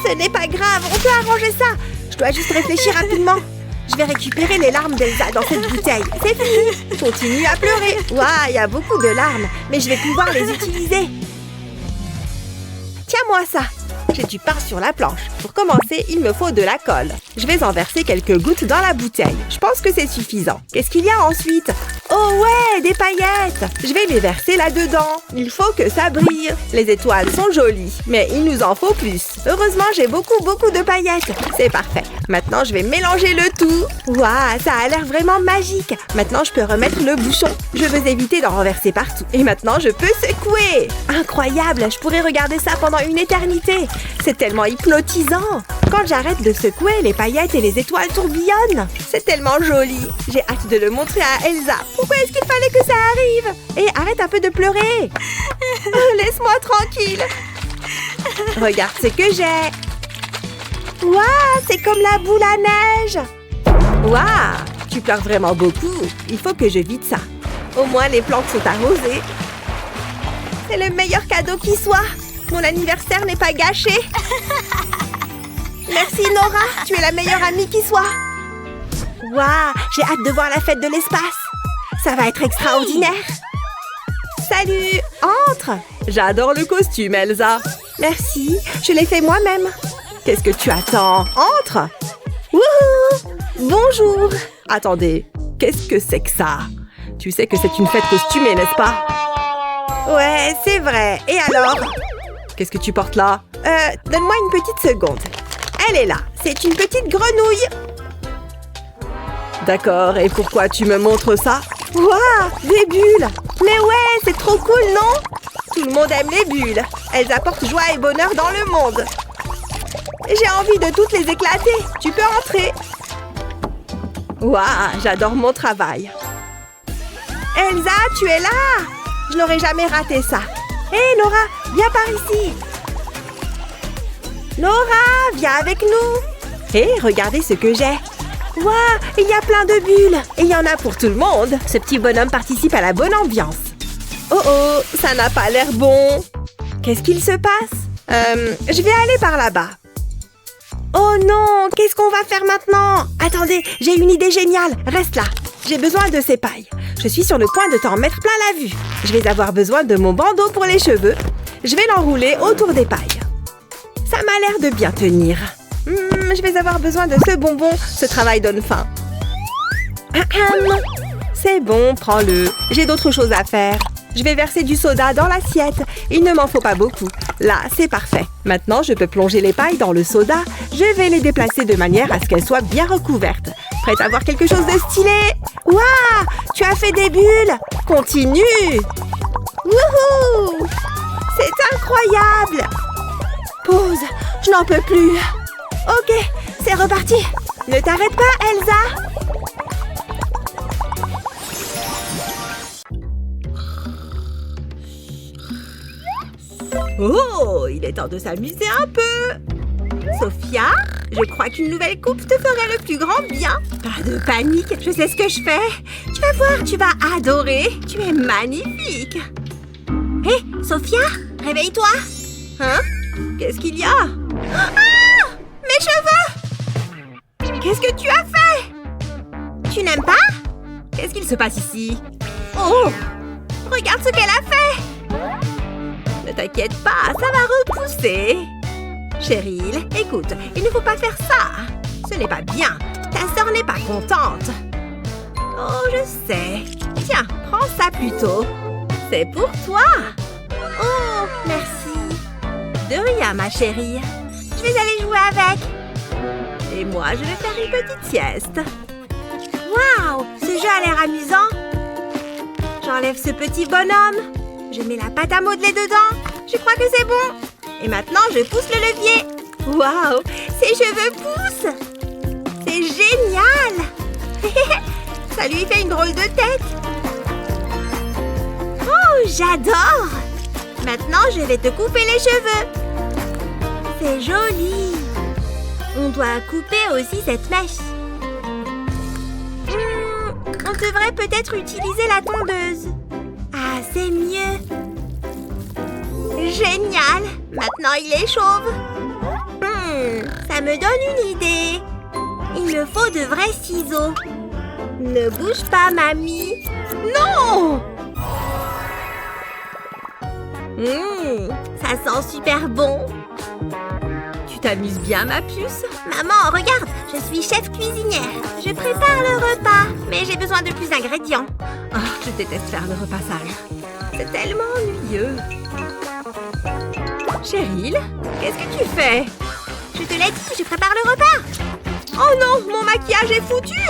Speaker 2: Ce n'est pas grave, on peut arranger ça. Je dois juste réfléchir rapidement. Je vais récupérer les larmes d'Elsa dans cette bouteille. C'est fini. Continue à pleurer. Waouh, il y a beaucoup de larmes, mais je vais pouvoir les utiliser. Tiens-moi ça. J'ai du pain sur la planche. Pour commencer, il me faut de la colle. Je vais en verser quelques gouttes dans la bouteille. Je pense que c'est suffisant. Qu'est-ce qu'il y a ensuite? Oh ouais, des paillettes! Je vais les verser là-dedans. Il faut que ça brille. Les étoiles sont jolies, mais il nous en faut plus. Heureusement, j'ai beaucoup de paillettes. C'est parfait. Maintenant, je vais mélanger le tout. Waouh, ça a l'air vraiment magique. Maintenant, je peux remettre le bouchon. Je veux éviter d'en renverser partout. Et maintenant, je peux secouer. Incroyable, je pourrais regarder ça pendant une éternité. C'est tellement hypnotisant. Quand j'arrête de secouer, les paillettes et les étoiles tourbillonnent. C'est tellement joli. J'ai hâte de le montrer à Elsa. Pourquoi est-ce qu'il fallait que ça arrive? Et arrête un peu de pleurer. Laisse-moi tranquille. Regarde ce que j'ai. Waouh, c'est comme la boule à neige. Waouh, tu pleures vraiment beaucoup. Il faut que je vide ça. Au moins, les plantes sont arrosées. C'est le meilleur cadeau qui soit. Mon anniversaire n'est pas gâché. Merci Nora, tu es la meilleure amie qui soit. Waouh, j'ai hâte de voir la fête de l'espace. Ça va être extraordinaire. Salut, entre. J'adore le costume, Elsa. Merci, je l'ai fait moi-même. Qu'est-ce que tu attends? Entre. Wouhou! Bonjour. Attendez, qu'est-ce que c'est que ça? Tu sais que c'est une fête costumée, n'est-ce pas? Ouais, c'est vrai. Et alors? Qu'est-ce que tu portes là? Donne-moi une petite seconde. Elle est là. C'est une petite grenouille. D'accord, et pourquoi tu me montres ça? Waouh, des bulles! Mais ouais, c'est trop cool, non? Tout le monde aime les bulles. Elles apportent joie et bonheur dans le monde. J'ai envie de toutes les éclater. Tu peux entrer. Waouh, j'adore mon travail. Elsa, tu es là? Je n'aurais jamais raté ça. Hé, Nora, viens par ici. Nora, viens avec nous. Hé, regardez ce que j'ai. Waouh, il y a plein de bulles. Et il y en a pour tout le monde. Ce petit bonhomme participe à la bonne ambiance. Oh oh, ça n'a pas l'air bon. Qu'est-ce qu'il se passe? Je vais aller par là-bas. Oh non, qu'est-ce qu'on va faire maintenant? Attendez, j'ai une idée géniale. Reste là. J'ai besoin de ces pailles. Je suis sur le point de t'en mettre plein la vue. Je vais avoir besoin de mon bandeau pour les cheveux. Je vais l'enrouler autour des pailles. Ça m'a l'air de bien tenir. Je vais avoir besoin de ce bonbon. Ce travail donne faim. C'est bon, prends-le. J'ai d'autres choses à faire. Je vais verser du soda dans l'assiette. Il ne m'en faut pas beaucoup. Là, c'est parfait. Maintenant, je peux plonger les pailles dans le soda. Je vais les déplacer de manière à ce qu'elles soient bien recouvertes. Prête à voir quelque chose de stylé? Waouh! Tu as fait des bulles! Continue! Wouhou! C'est incroyable! Pause! Je n'en peux plus! Ok, c'est reparti! Ne t'arrête pas, Elsa! Oh, il est temps de s'amuser un peu. Sophia, je crois qu'une nouvelle coupe te ferait le plus grand bien. Pas de panique, je sais ce que je fais. Tu vas voir, tu vas adorer. Tu es magnifique. Hé, Sophia, réveille-toi. Hein? Qu'est-ce qu'il y a? Ah! Mes cheveux! Qu'est-ce que tu as fait? Tu n'aimes pas? Qu'est-ce qu'il se passe ici? Oh! Regarde ce qu'elle a fait! Ne t'inquiète pas, ça va repousser. Cheryl, écoute, il ne faut pas faire ça. Ce n'est pas bien. Ta sœur n'est pas contente. Oh, je sais. Tiens, prends ça plutôt. C'est pour toi. Oh, merci. De rien, ma chérie. Je vais aller jouer avec. Et moi, je vais faire une petite sieste. Waouh, ce jeu a l'air amusant. J'enlève ce petit bonhomme. Je mets la pâte à modeler dedans. Je crois que c'est bon. Et maintenant, je pousse le levier. Waouh, ses cheveux poussent. C'est génial. Ça lui fait une drôle de tête. Oh, j'adore. Maintenant, je vais te couper les cheveux. C'est joli. On doit couper aussi cette mèche. On devrait peut-être utiliser la tondeuse. Ah, c'est mieux. Génial. Maintenant, il est chauve. Ça me donne une idée. Il me faut de vrais ciseaux. Ne bouge pas, mamie. Non! Ça sent super bon. Tu t'amuses bien, ma puce? Maman, regarde, je suis chef cuisinière. Je prépare le repas, mais j'ai besoin de plus d'ingrédients. Oh, je déteste faire le repassage. C'est tellement ennuyeux. Cheryl, qu'est-ce que tu fais? Je te l'ai dit, je prépare le repas. Oh non, mon maquillage est foutu.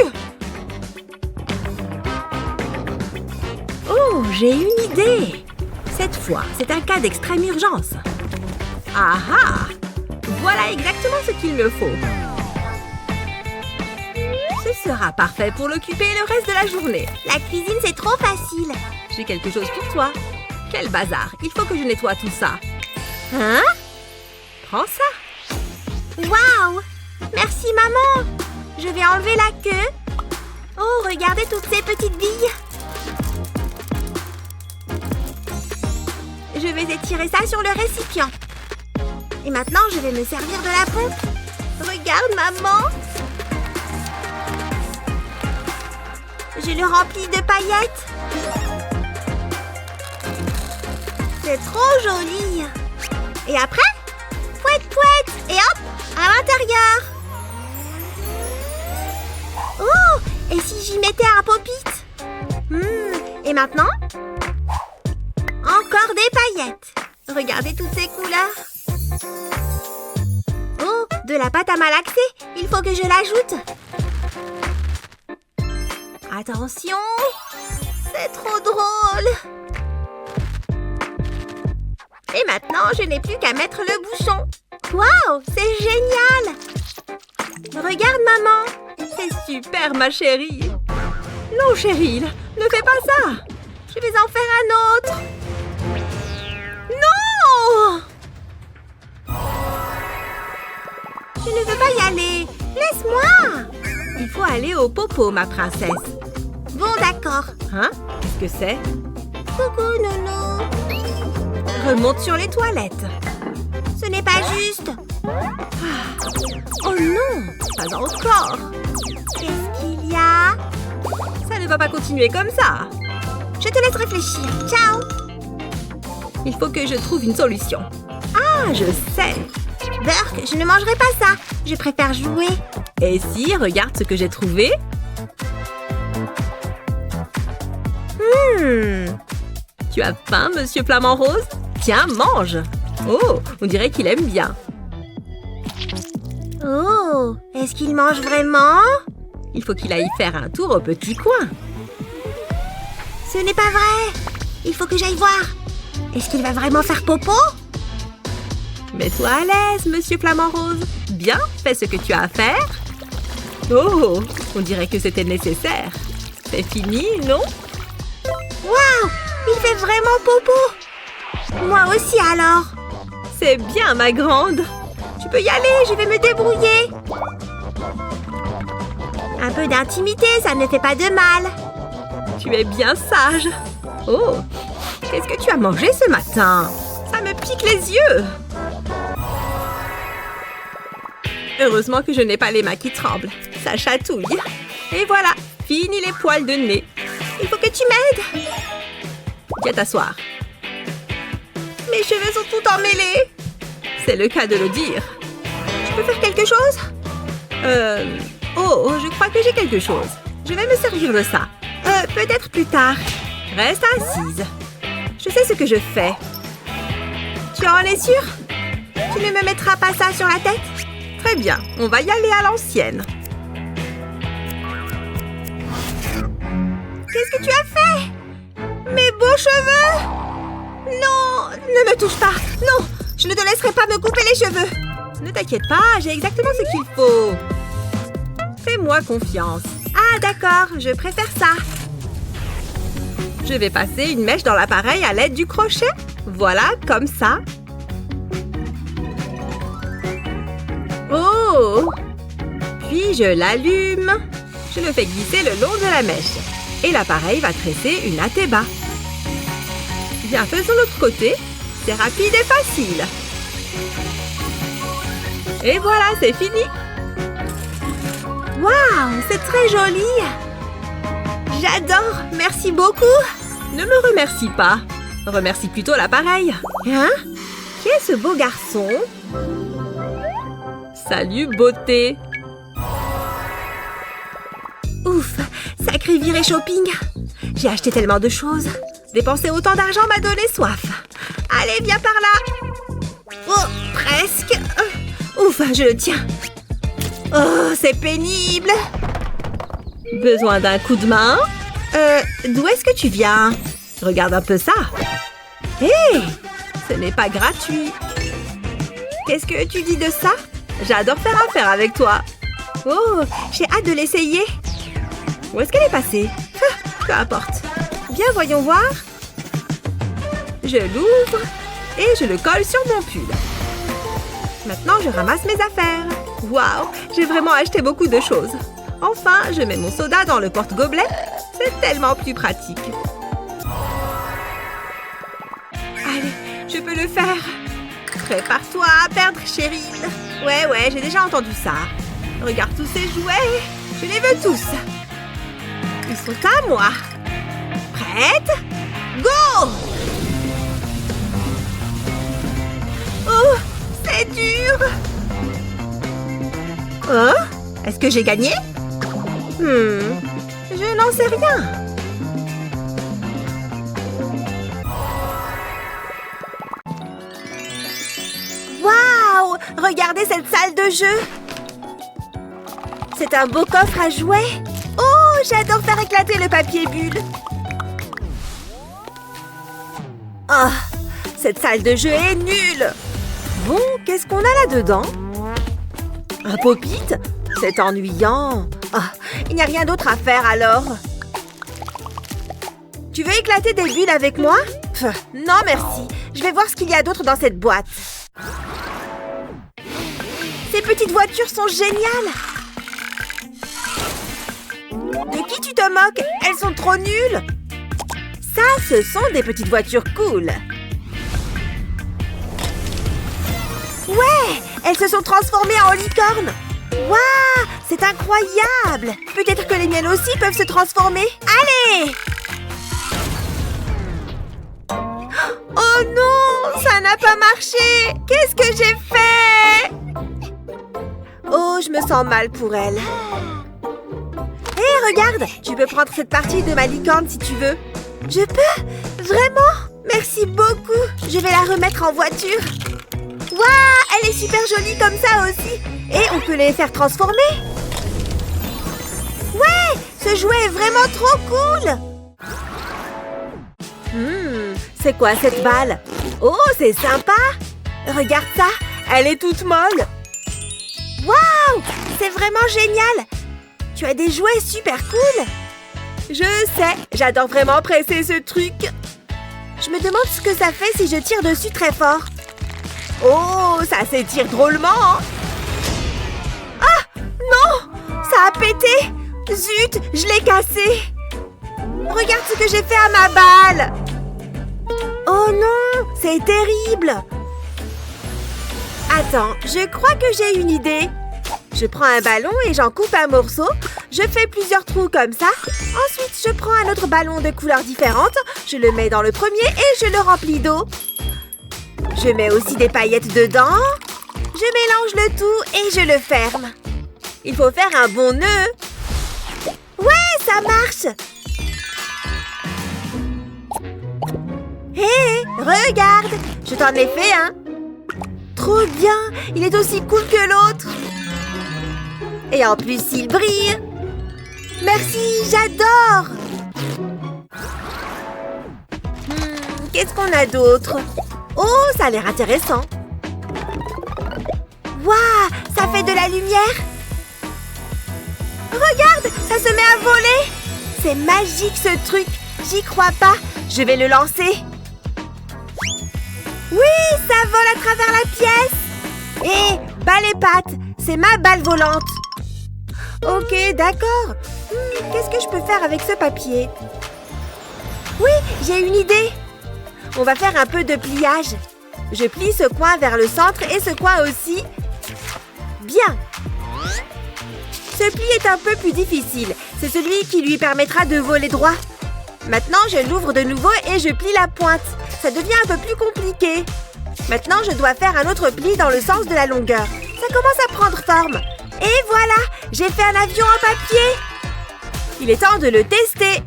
Speaker 2: Oh, j'ai une idée. Cette fois, c'est un cas d'extrême urgence. Ah ah! Voilà exactement ce qu'il me faut. Ce sera parfait pour l'occuper le reste de la journée. La cuisine, c'est trop facile. J'ai quelque chose pour toi. Quel bazar! Il faut que je nettoie tout ça. Hein? Prends ça. Waouh! Merci, maman. Je vais enlever la queue. Oh, regardez toutes ces petites billes. Je vais étirer ça sur le récipient. Et maintenant, je vais me servir de la pompe. Regarde, maman. Je le remplis de paillettes. C'est trop joli. Et après, pouette, pouette. Et hop, à l'intérieur. Oh, et si j'y mettais un pop-it? Et maintenant, encore des paillettes. Regardez toutes ces couleurs. Oh, de la pâte à malaxer. Il faut que je l'ajoute. Attention, c'est trop drôle. Et maintenant, je n'ai plus qu'à mettre le bouchon. Waouh, c'est génial. Regarde, maman. C'est super, ma chérie. Non, Cheryl, ne fais pas ça. Je vais en faire un autre. Non! Je ne veux pas y aller. Laisse-moi. Il faut aller au popo, ma princesse. Bon, d'accord. Hein? Qu'est-ce que c'est? Coucou, Nounou. Remonte sur les toilettes. Ce n'est pas juste. Oh Pas encore.
Speaker 1: Qu'est-ce qu'il y a?
Speaker 2: Ça ne va pas continuer comme ça.
Speaker 1: Je te laisse réfléchir. Ciao!
Speaker 2: Il faut que je trouve une solution. Ah, je sais.
Speaker 1: Burk, je ne mangerai pas ça. Je préfère jouer.
Speaker 2: Et si, regarde ce que j'ai trouvé. Tu as faim, monsieur Flamant Rose? Tiens, mange. Oh, on dirait qu'il aime bien.
Speaker 1: Oh, est-ce qu'il mange vraiment?
Speaker 2: Il faut qu'il aille faire un tour au petit coin.
Speaker 1: Ce n'est pas vrai. Il faut que j'aille voir. Est-ce qu'il va vraiment faire popo?
Speaker 2: Mets-toi à l'aise, monsieur Flamant Rose. Bien, fais ce que tu as à faire. Oh, on dirait que c'était nécessaire. C'est fini, non?
Speaker 1: Waouh! Il fait vraiment popo! Moi aussi alors!
Speaker 2: C'est bien, ma grande. Tu peux y aller, je vais me débrouiller.
Speaker 1: Un peu d'intimité, ça ne fait pas de mal.
Speaker 2: Tu es bien sage. Oh, qu'est-ce que tu as mangé ce matin? Ça me pique les yeux. Heureusement que je n'ai pas les mains qui tremblent. Ça chatouille. Et voilà, fini les poils de nez.
Speaker 1: Il faut que tu m'aides.
Speaker 2: Viens t'asseoir. Mes cheveux sont tout emmêlés. C'est le cas de le dire.
Speaker 1: Je peux faire quelque chose?
Speaker 2: Oh, je crois que j'ai quelque chose. Je vais me servir de ça. Peut-être plus tard. Reste assise. Je sais ce que je fais.
Speaker 1: Tu en es sûre? Tu ne me mettras pas ça sur la tête?
Speaker 2: Très bien, on va y aller à l'ancienne.
Speaker 1: Qu'est-ce que tu as fait? Mes beaux cheveux! Non, ne me touche pas. Non, je ne te laisserai pas me couper les cheveux.
Speaker 2: Ne t'inquiète pas, j'ai exactement ce qu'il faut. Fais-moi confiance.
Speaker 1: Ah, d'accord, je préfère ça.
Speaker 2: Je vais passer une mèche dans l'appareil à l'aide du crochet. Voilà, comme ça. Oh! Puis je l'allume. Je le fais glisser le long de la mèche. Et l'appareil va tresser une attéba. Bien, faisons l'autre côté. C'est rapide et facile. Et voilà, c'est fini.
Speaker 1: Waouh, c'est très joli. J'adore, merci beaucoup.
Speaker 2: Ne me remercie pas. Remercie plutôt l'appareil.
Speaker 1: Hein? Qui est ce beau garçon?
Speaker 2: Salut, beauté.
Speaker 1: Ouf, sacré virée shopping. J'ai acheté tellement de choses. Dépenser autant d'argent m'a donné soif. Allez, viens par là. Oh, presque. Ouf, je le tiens. Oh, c'est pénible.
Speaker 2: Besoin d'un coup de main?
Speaker 1: D'où est-ce que tu viens?
Speaker 2: Regarde un peu ça.
Speaker 1: Hé!
Speaker 2: Ce n'est pas gratuit. Qu'est-ce que tu dis de ça? J'adore faire affaire avec toi.
Speaker 1: Oh, j'ai hâte de l'essayer.
Speaker 2: Où est-ce qu'elle est passée? Peu importe. Viens, voyons voir. Je l'ouvre et je le colle sur mon pull. Maintenant, je ramasse mes affaires. Waouh, j'ai vraiment acheté beaucoup de choses. Enfin, je mets mon soda dans le porte-gobelet. C'est tellement plus pratique. Allez, je peux le faire. Prépare-toi à perdre, chérie. Ouais, j'ai déjà entendu ça. Regarde tous ces jouets. Je les veux tous. Ils sont à moi. Prête? Go! Oh, c'est dur. Oh, est-ce que j'ai gagné? Je n'en sais rien.
Speaker 1: Waouh! Regardez cette salle de jeu. C'est un beau coffre à jouets. Oh, j'adore faire éclater le papier bulle. Oh, cette salle de jeu est nulle.
Speaker 2: Bon, qu'est-ce qu'on a là-dedans? Un pop-it? C'est ennuyant.
Speaker 1: Oh, il n'y a rien d'autre à faire alors. Tu veux éclater des bulles avec moi? Non, merci. Je vais voir ce qu'il y a d'autre dans cette boîte. Ces petites voitures sont géniales. De qui tu te moques? Elles sont trop nulles. Ça, ce sont des petites voitures cool. Ouais, elles se sont transformées en licornes.
Speaker 2: Waouh, c'est incroyable! Peut-être que les miennes aussi peuvent se transformer. Allez! Oh non, ça n'a pas marché! Qu'est-ce que j'ai fait? Oh, je me sens mal pour elle. Hé, regarde! Tu peux prendre cette partie de ma licorne si tu veux. Je peux? Vraiment? Merci beaucoup! Je vais la remettre en voiture. Waouh, elle est super jolie comme ça aussi. Et on peut les faire transformer. Ouais, ce jouet est vraiment trop cool. C'est quoi cette balle? Oh, c'est sympa. Regarde ça, elle est toute molle. Waouh, c'est vraiment génial. Tu as des jouets super cool. Je sais, j'adore vraiment presser ce truc. Je me demande ce que ça fait si je tire dessus très fort. Oh, ça s'étire drôlement, hein? Ah, non! Ça a pété! Zut, je l'ai cassé! Regarde ce que j'ai fait à ma balle! Oh non, c'est terrible! Attends, je crois que j'ai une idée. Je prends un ballon et j'en coupe un morceau. Je fais plusieurs trous comme ça. Ensuite, je prends un autre ballon de couleurs différentes. Je le mets dans le premier et je le remplis d'eau. Je mets aussi des paillettes dedans. Je mélange le tout et je le ferme. Il faut faire un bon nœud. Ouais, ça marche. Hé, regarde. Je t'en ai fait un. Trop bien. Il est aussi cool que l'autre. Et en plus, il brille. Merci, j'adore. Qu'est-ce qu'on a d'autre? Oh, ça a l'air intéressant. Waouh, ça fait de la lumière. Regarde, ça se met à voler. C'est magique ce truc. J'y crois pas. Je vais le lancer. Oui, ça vole à travers la pièce. Et balle et pattes, c'est ma balle volante. Ok, d'accord. Qu'est-ce que je peux faire avec ce papier? Oui, j'ai une idée. On va faire un peu de pliage. Je plie ce coin vers le centre et ce coin aussi. Bien. Ce pli est un peu plus difficile. C'est celui qui lui permettra de voler droit. Maintenant, je l'ouvre de nouveau et je plie la pointe. Ça devient un peu plus compliqué. Maintenant, je dois faire un autre pli dans le sens de la longueur. Ça commence à prendre forme. Et voilà, j'ai fait un avion en papier. Il est temps de le tester.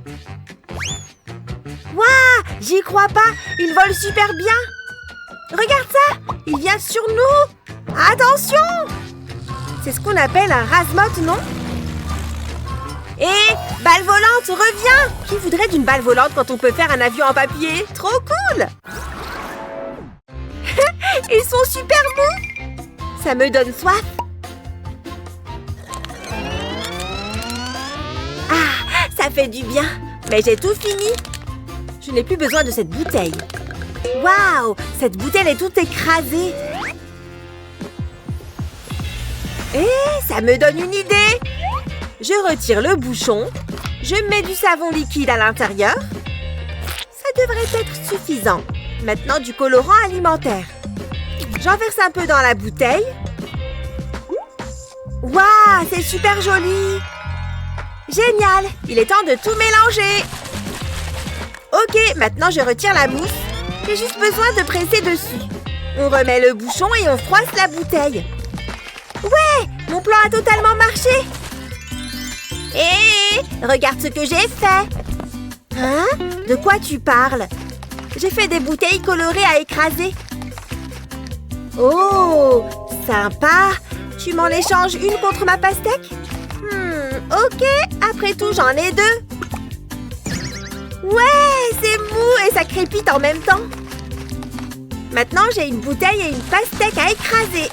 Speaker 2: Waouh, j'y crois pas. Il vole super bien. Regarde ça, il vient sur nous. Attention. C'est ce qu'on appelle un rase-motte, non? Et balle volante, reviens. Qui voudrait d'une balle volante quand on peut faire un avion en papier? Trop cool. Ils sont super bons. Ça me donne soif. Ah, ça fait du bien. Mais j'ai tout fini. Je n'ai plus besoin de cette bouteille. Waouh, cette bouteille est toute écrasée. Et ça me donne une idée. Je retire le bouchon. Je mets du savon liquide à l'intérieur. Ça devrait être suffisant. Maintenant, du colorant alimentaire. J'en verse un peu dans la bouteille. Waouh, c'est super joli. Génial, il est temps de tout mélanger. Ok, maintenant je retire la mousse. J'ai juste besoin de presser dessus. On remet le bouchon et on froisse la bouteille. Ouais, mon plan a totalement marché. Hé, regarde ce que j'ai fait. Hein? De quoi tu parles? J'ai fait des bouteilles colorées à écraser. Oh, sympa. Tu m'en échanges une contre ma pastèque? Ok, après tout, j'en ai deux. Ouais, c'est mou et ça crépite en même temps. Maintenant, j'ai une bouteille et une pastèque à écraser.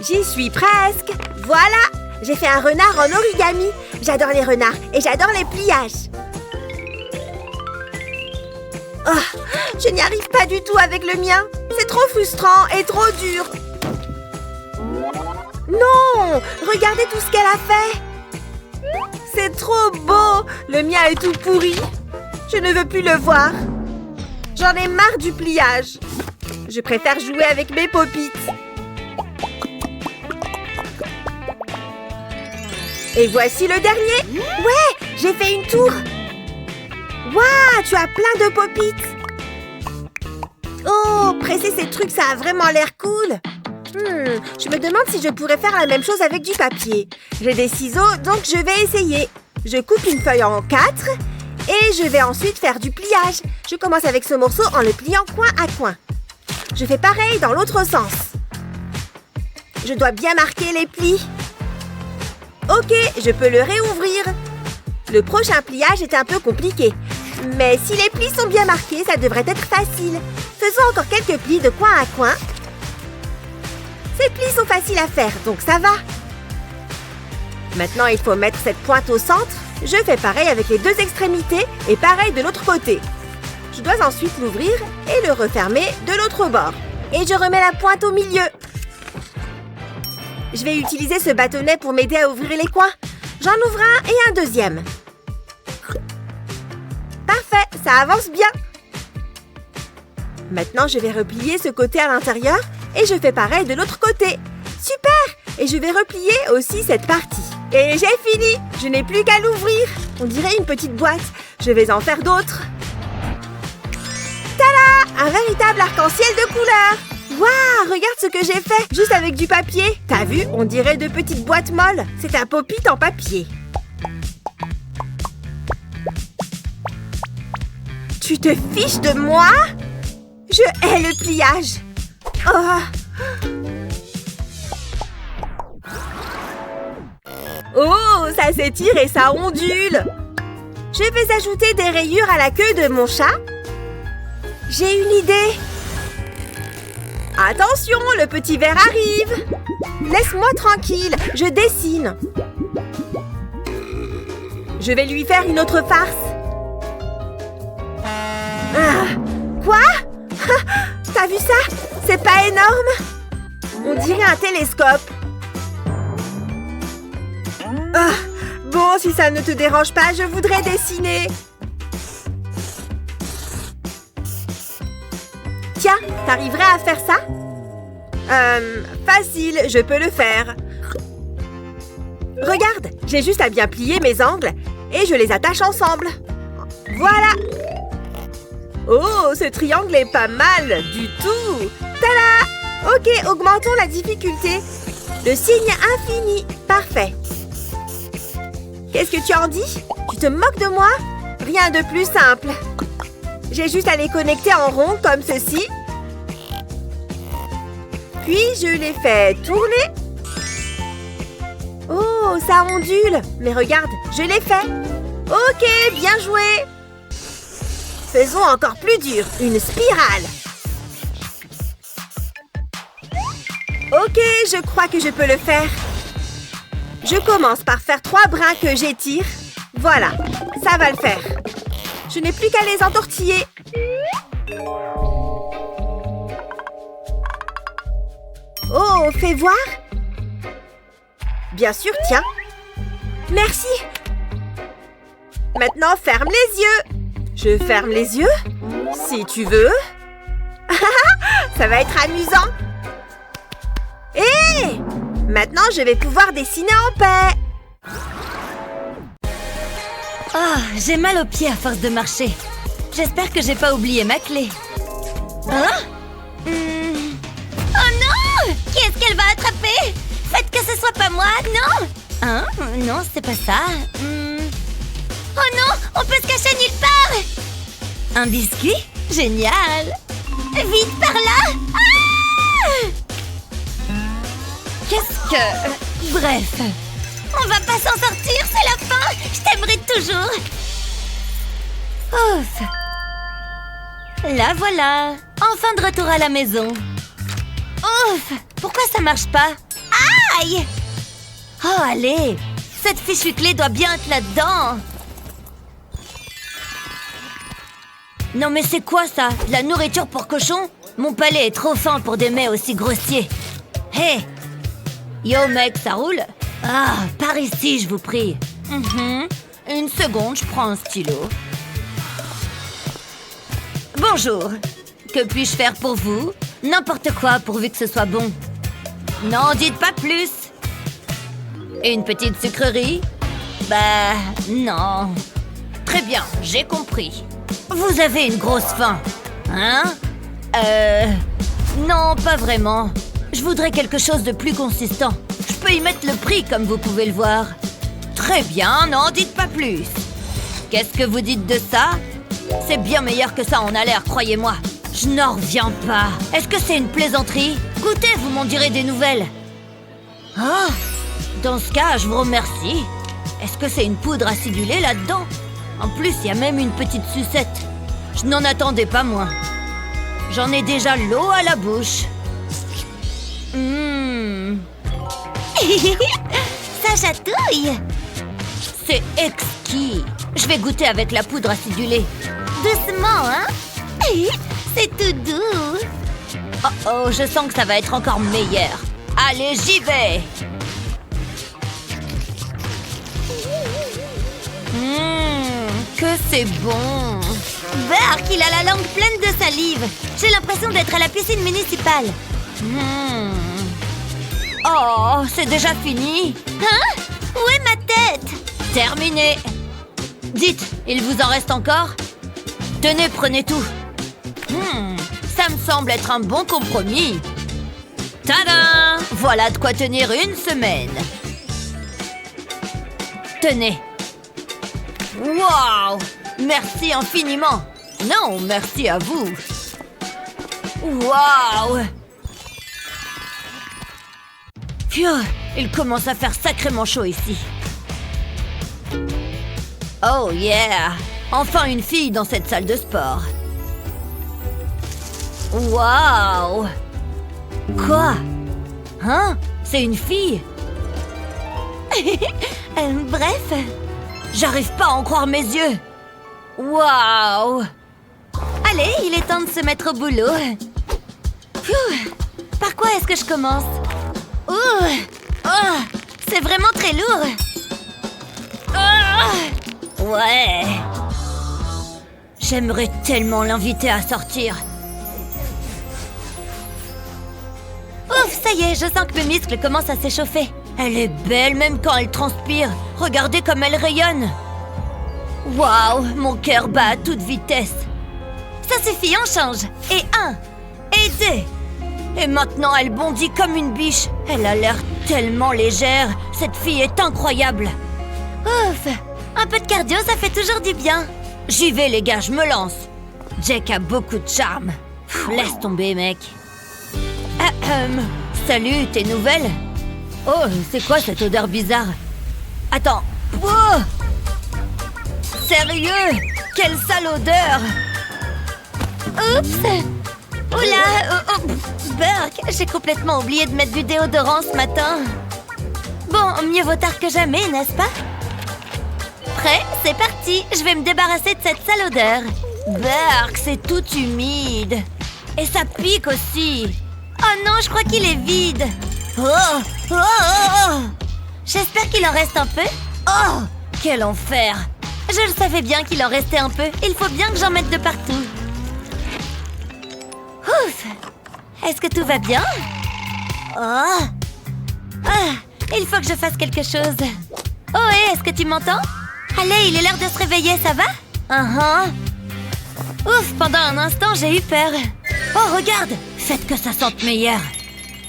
Speaker 2: J'y suis presque. Voilà, j'ai fait un renard en origami. J'adore les renards et j'adore les pliages. Oh, je n'y arrive pas du tout avec le mien. C'est trop frustrant et trop dur. Non, regardez tout ce qu'elle a fait. C'est trop beau. Le mien est tout pourri. Je ne veux plus le voir. J'en ai marre du pliage. Je préfère jouer avec mes pop-it. Et voici le dernier. Ouais, j'ai fait une tour. Waouh, tu as plein de pop-it. Oh, presser ces trucs, ça a vraiment l'air cool. Je me demande si je pourrais faire la même chose avec du papier. J'ai des ciseaux, donc je vais essayer. Je coupe une feuille en 4 et je vais ensuite faire du pliage. Je commence avec ce morceau en le pliant coin à coin. Je fais pareil dans l'autre sens. Je dois bien marquer les plis. Ok, je peux le réouvrir. Le prochain pliage est un peu compliqué. Mais si les plis sont bien marqués, ça devrait être facile. Faisons encore quelques plis de coin à coin. Ces plis sont faciles à faire, donc ça va. Maintenant, il faut mettre cette pointe au centre. Je fais pareil avec les deux extrémités et pareil de l'autre côté. Je dois ensuite l'ouvrir et le refermer de l'autre bord. Et je remets la pointe au milieu. Je vais utiliser ce bâtonnet pour m'aider à ouvrir les coins. J'en ouvre un et un deuxième. Parfait, ça avance bien. Maintenant, je vais replier ce côté à l'intérieur et je fais pareil de l'autre côté. Super! Et je vais replier aussi cette partie. Et j'ai fini! Je n'ai plus qu'à l'ouvrir. On dirait une petite boîte. Je vais en faire d'autres. Tada! Un véritable arc-en-ciel de couleurs. Waouh! Regarde ce que j'ai fait, juste avec du papier. T'as vu? On dirait de petites boîtes molles. C'est un pop-it en papier. Tu te fiches de moi? Je hais le pliage. Oh, ça s'étire et ça ondule. Je vais ajouter des rayures à la queue de mon chat. J'ai une idée. Attention, le petit verre arrive. Laisse-moi tranquille, je dessine. Je vais lui faire une autre farce. Quoi? T'as vu ça? C'est pas énorme? On dirait un télescope. Bon, si ça ne te dérange pas, je voudrais dessiner. Tiens, t'arriverais à faire ça? Facile, je peux le faire. Regarde, j'ai juste à bien plier mes angles et je les attache ensemble. Voilà! Oh, ce triangle est pas mal du tout! Tada! Ok, augmentons la difficulté. Le signe infini. Parfait. Qu'est-ce que tu en dis? Tu te moques de moi? Rien de plus simple. J'ai juste à les connecter en rond comme ceci. Puis, je les fais tourner. Oh, ça ondule. Mais regarde, je l'ai fait. Ok, bien joué. Faisons encore plus dur, une spirale. Ok, je crois que je peux le faire. Je commence par faire 3 brins que j'étire. Voilà, ça va le faire. Je n'ai plus qu'à les entortiller. Oh, fais voir. Bien sûr, tiens. Merci. Maintenant, ferme les yeux. Je ferme les yeux, si tu veux. Ça va être amusant. Hé! Maintenant, je vais pouvoir dessiner en paix.
Speaker 1: Oh, j'ai mal aux pieds à force de marcher. J'espère que j'ai pas oublié ma clé. Hein? Oh non! Qui est-ce qu'elle va attraper? Faites que ce soit pas moi, non? Hein? Non, c'est pas ça. Oh non! On peut se cacher nulle part! Un biscuit? Génial! Vite par là! Ah! Qu'est-ce que... Bref. On va pas s'en sortir, c'est la fin! Je t'aimerai toujours! Ouf! La voilà! Enfin de retour à la maison! Ouf! Pourquoi ça marche pas? Aïe! Oh, allez! Cette fichue clé doit bien être là-dedans! Non mais c'est quoi ça? De la nourriture pour cochon? Mon palais est trop fin pour des mets aussi grossiers. Hé! Yo mec, ça roule? Ah, par ici, je vous prie. Une seconde, je prends un stylo. Bonjour. Que puis-je faire pour vous? N'importe quoi, pourvu que ce soit bon. N'en dites pas plus. Et une petite sucrerie? Bah, non. Très bien, j'ai compris. Vous avez une grosse faim, hein? Non, pas vraiment. Je voudrais quelque chose de plus consistant. Je peux y mettre le prix, comme vous pouvez le voir. Très bien, n'en dites pas plus. Qu'est-ce que vous dites de ça? C'est bien meilleur que ça en a l'air, croyez-moi. Je n'en reviens pas. Est-ce que c'est une plaisanterie? Goûtez, vous m'en direz des nouvelles. Ah, dans ce cas, je vous remercie. Est-ce que c'est une poudre acidulée là-dedans? En plus, il y a même une petite sucette. Je n'en attendais pas moins. J'en ai déjà l'eau à la bouche. Ça chatouille. C'est exquis. Je vais goûter avec la poudre acidulée. Doucement, hein? C'est tout doux. Oh, je sens que ça va être encore meilleur. Allez, j'y vais. Que c'est bon. Bark, il a la langue pleine de salive. J'ai l'impression d'être à la piscine municipale. Oh, c'est déjà fini? Hein? Où est ma tête? Terminé. Dites, il vous en reste encore? Tenez, prenez tout. Ça me semble être un bon compromis. Tadam! Voilà de quoi tenir une semaine. Tenez. Waouh! Merci infiniment. Non, merci à vous. Waouh! Phew, il commence à faire sacrément chaud ici. Oh yeah! Enfin une fille dans cette salle de sport. Waouh! Quoi? Hein? C'est une fille? Bref, j'arrive pas à en croire mes yeux. Waouh! Allez, il est temps de se mettre au boulot. Phew, par quoi est-ce que je commence? C'est vraiment très lourd. Ouais. J'aimerais tellement l'inviter à sortir. Ouf, ça y est, je sens que mes muscles commencent à s'échauffer. Elle est belle même quand elle transpire. Regardez comme elle rayonne. Waouh, mon cœur bat à toute vitesse. Ça suffit, on change. Et 1, et 2. Et maintenant, elle bondit comme une biche. Elle a l'air tellement légère. Cette fille est incroyable. Ouf, un peu de cardio, ça fait toujours du bien. J'y vais, les gars, je me lance. Jack a beaucoup de charme. Laisse tomber, mec. Salut, tes nouvelles? Oh, c'est quoi cette odeur bizarre? Attends. Oh! Sérieux? Quelle sale odeur! Oups! Oula! Burk, j'ai complètement oublié de mettre du déodorant ce matin. Bon, mieux vaut tard que jamais, n'est-ce pas? Prêt? C'est parti! Je vais me débarrasser de cette sale odeur. Burk, c'est tout humide. Et ça pique aussi. Oh non, je crois qu'il est vide. J'espère qu'il en reste un peu. Oh, quel enfer! Je le savais bien qu'il en restait un peu. Il faut bien que j'en mette de partout. Ouf! Est-ce que tout va bien? Il faut que je fasse quelque chose. Oh, hé, est-ce que tu m'entends? Allez, il est l'heure de se réveiller, ça va? Ouf, pendant un instant, j'ai eu peur. Oh, regarde! Faites que ça sente meilleur.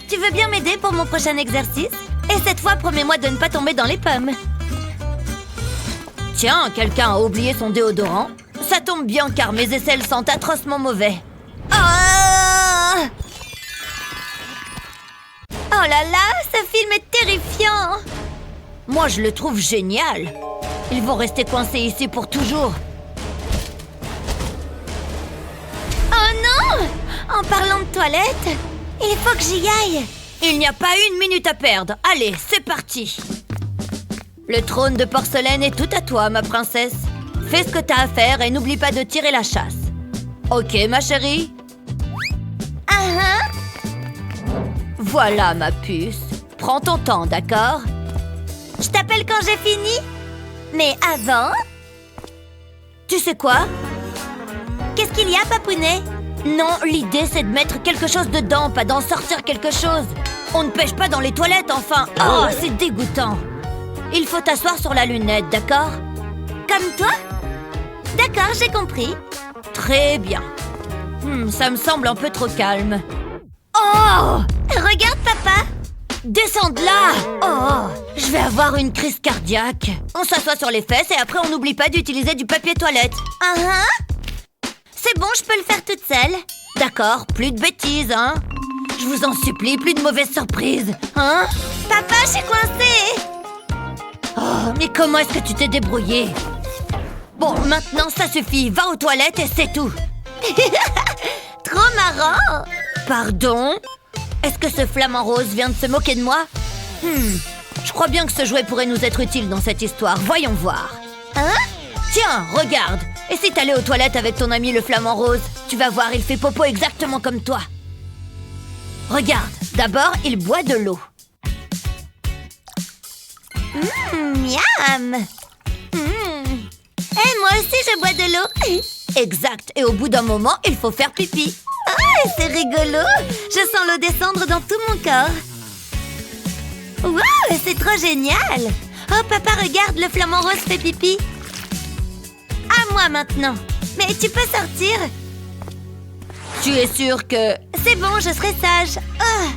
Speaker 1: Tu veux bien m'aider pour mon prochain exercice? Et cette fois, promets-moi de ne pas tomber dans les pommes. Tiens, quelqu'un a oublié son déodorant. Ça tombe bien car mes aisselles sentent atrocement mauvais. Oh là là, ce film est terrifiant. Moi, je le trouve génial. Ils vont rester coincés ici pour toujours. Oh non! En parlant de toilettes, il faut que j'y aille. Il n'y a pas une minute à perdre. Allez, c'est parti. Le trône de porcelaine est tout à toi, ma princesse. Fais ce que t'as à faire et n'oublie pas de tirer la chasse. Ok, ma chérie? Voilà, ma puce. Prends ton temps, d'accord? Je t'appelle quand j'ai fini? Mais avant... Tu sais quoi? Qu'est-ce qu'il y a, papounet? Non, l'idée c'est de mettre quelque chose dedans, pas d'en sortir quelque chose. On ne pêche pas dans les toilettes, enfin. Oh, c'est dégoûtant. Il faut t'asseoir sur la lunette, d'accord? Comme toi? D'accord, j'ai compris. Très bien. Ça me semble un peu trop calme. Oh! Regarde, papa! Descends de là! Oh! Je vais avoir une crise cardiaque. On s'assoit sur les fesses et après on n'oublie pas d'utiliser du papier toilette. C'est bon, je peux le faire toute seule. D'accord, plus de bêtises, hein? Je vous en supplie, plus de mauvaises surprises, hein? Papa, je suis coincée! Oh, mais comment est-ce que tu t'es débrouillée? Bon, maintenant ça suffit, va aux toilettes et c'est tout. Trop marrant! Pardon? Est-ce que ce flamant rose vient de se moquer de moi? Je crois bien que ce jouet pourrait nous être utile dans cette histoire. Voyons voir. Hein? Tiens, regarde. Et si t'allais aux toilettes avec ton ami le flamant rose? Tu vas voir, il fait popo exactement comme toi. Regarde, d'abord, il boit de l'eau. Miam! Et moi aussi, je bois de l'eau. Exact, et au bout d'un moment, il faut faire pipi. Ah, c'est rigolo! Je sens l'eau descendre dans tout mon corps. Wow, c'est trop génial! Oh, papa, regarde, le flamant rose fait pipi. À moi maintenant. Mais tu peux sortir. Tu es sûre que... C'est bon, je serai sage. Oh.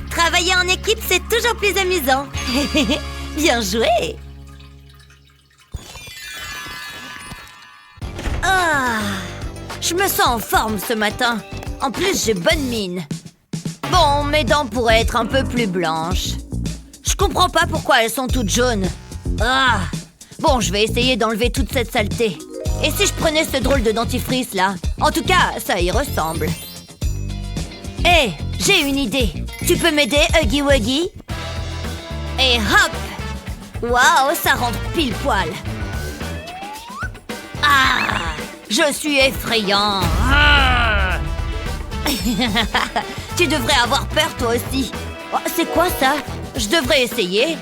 Speaker 1: Travailler en équipe, c'est toujours plus amusant. Bien joué! Ah, je me sens en forme ce matin. En plus, j'ai bonne mine. Bon, mes dents pourraient être un peu plus blanches. Je comprends pas pourquoi elles sont toutes jaunes. Ah, bon, je vais essayer d'enlever toute cette saleté. Et si je prenais ce drôle de dentifrice là? En tout cas, ça y ressemble. Hé, j'ai une idée. Tu peux m'aider, Huggy Wuggy? Et hop! Waouh, ça rentre pile poil. Ah, je suis effrayant. Ah. Tu devrais avoir peur toi aussi. Oh, c'est quoi ça? Je devrais essayer.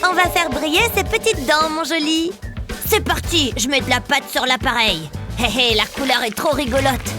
Speaker 1: On va faire briller ces petites dents, mon joli. C'est parti, je mets de la pâte sur l'appareil. Hé hé, la couleur est trop rigolote.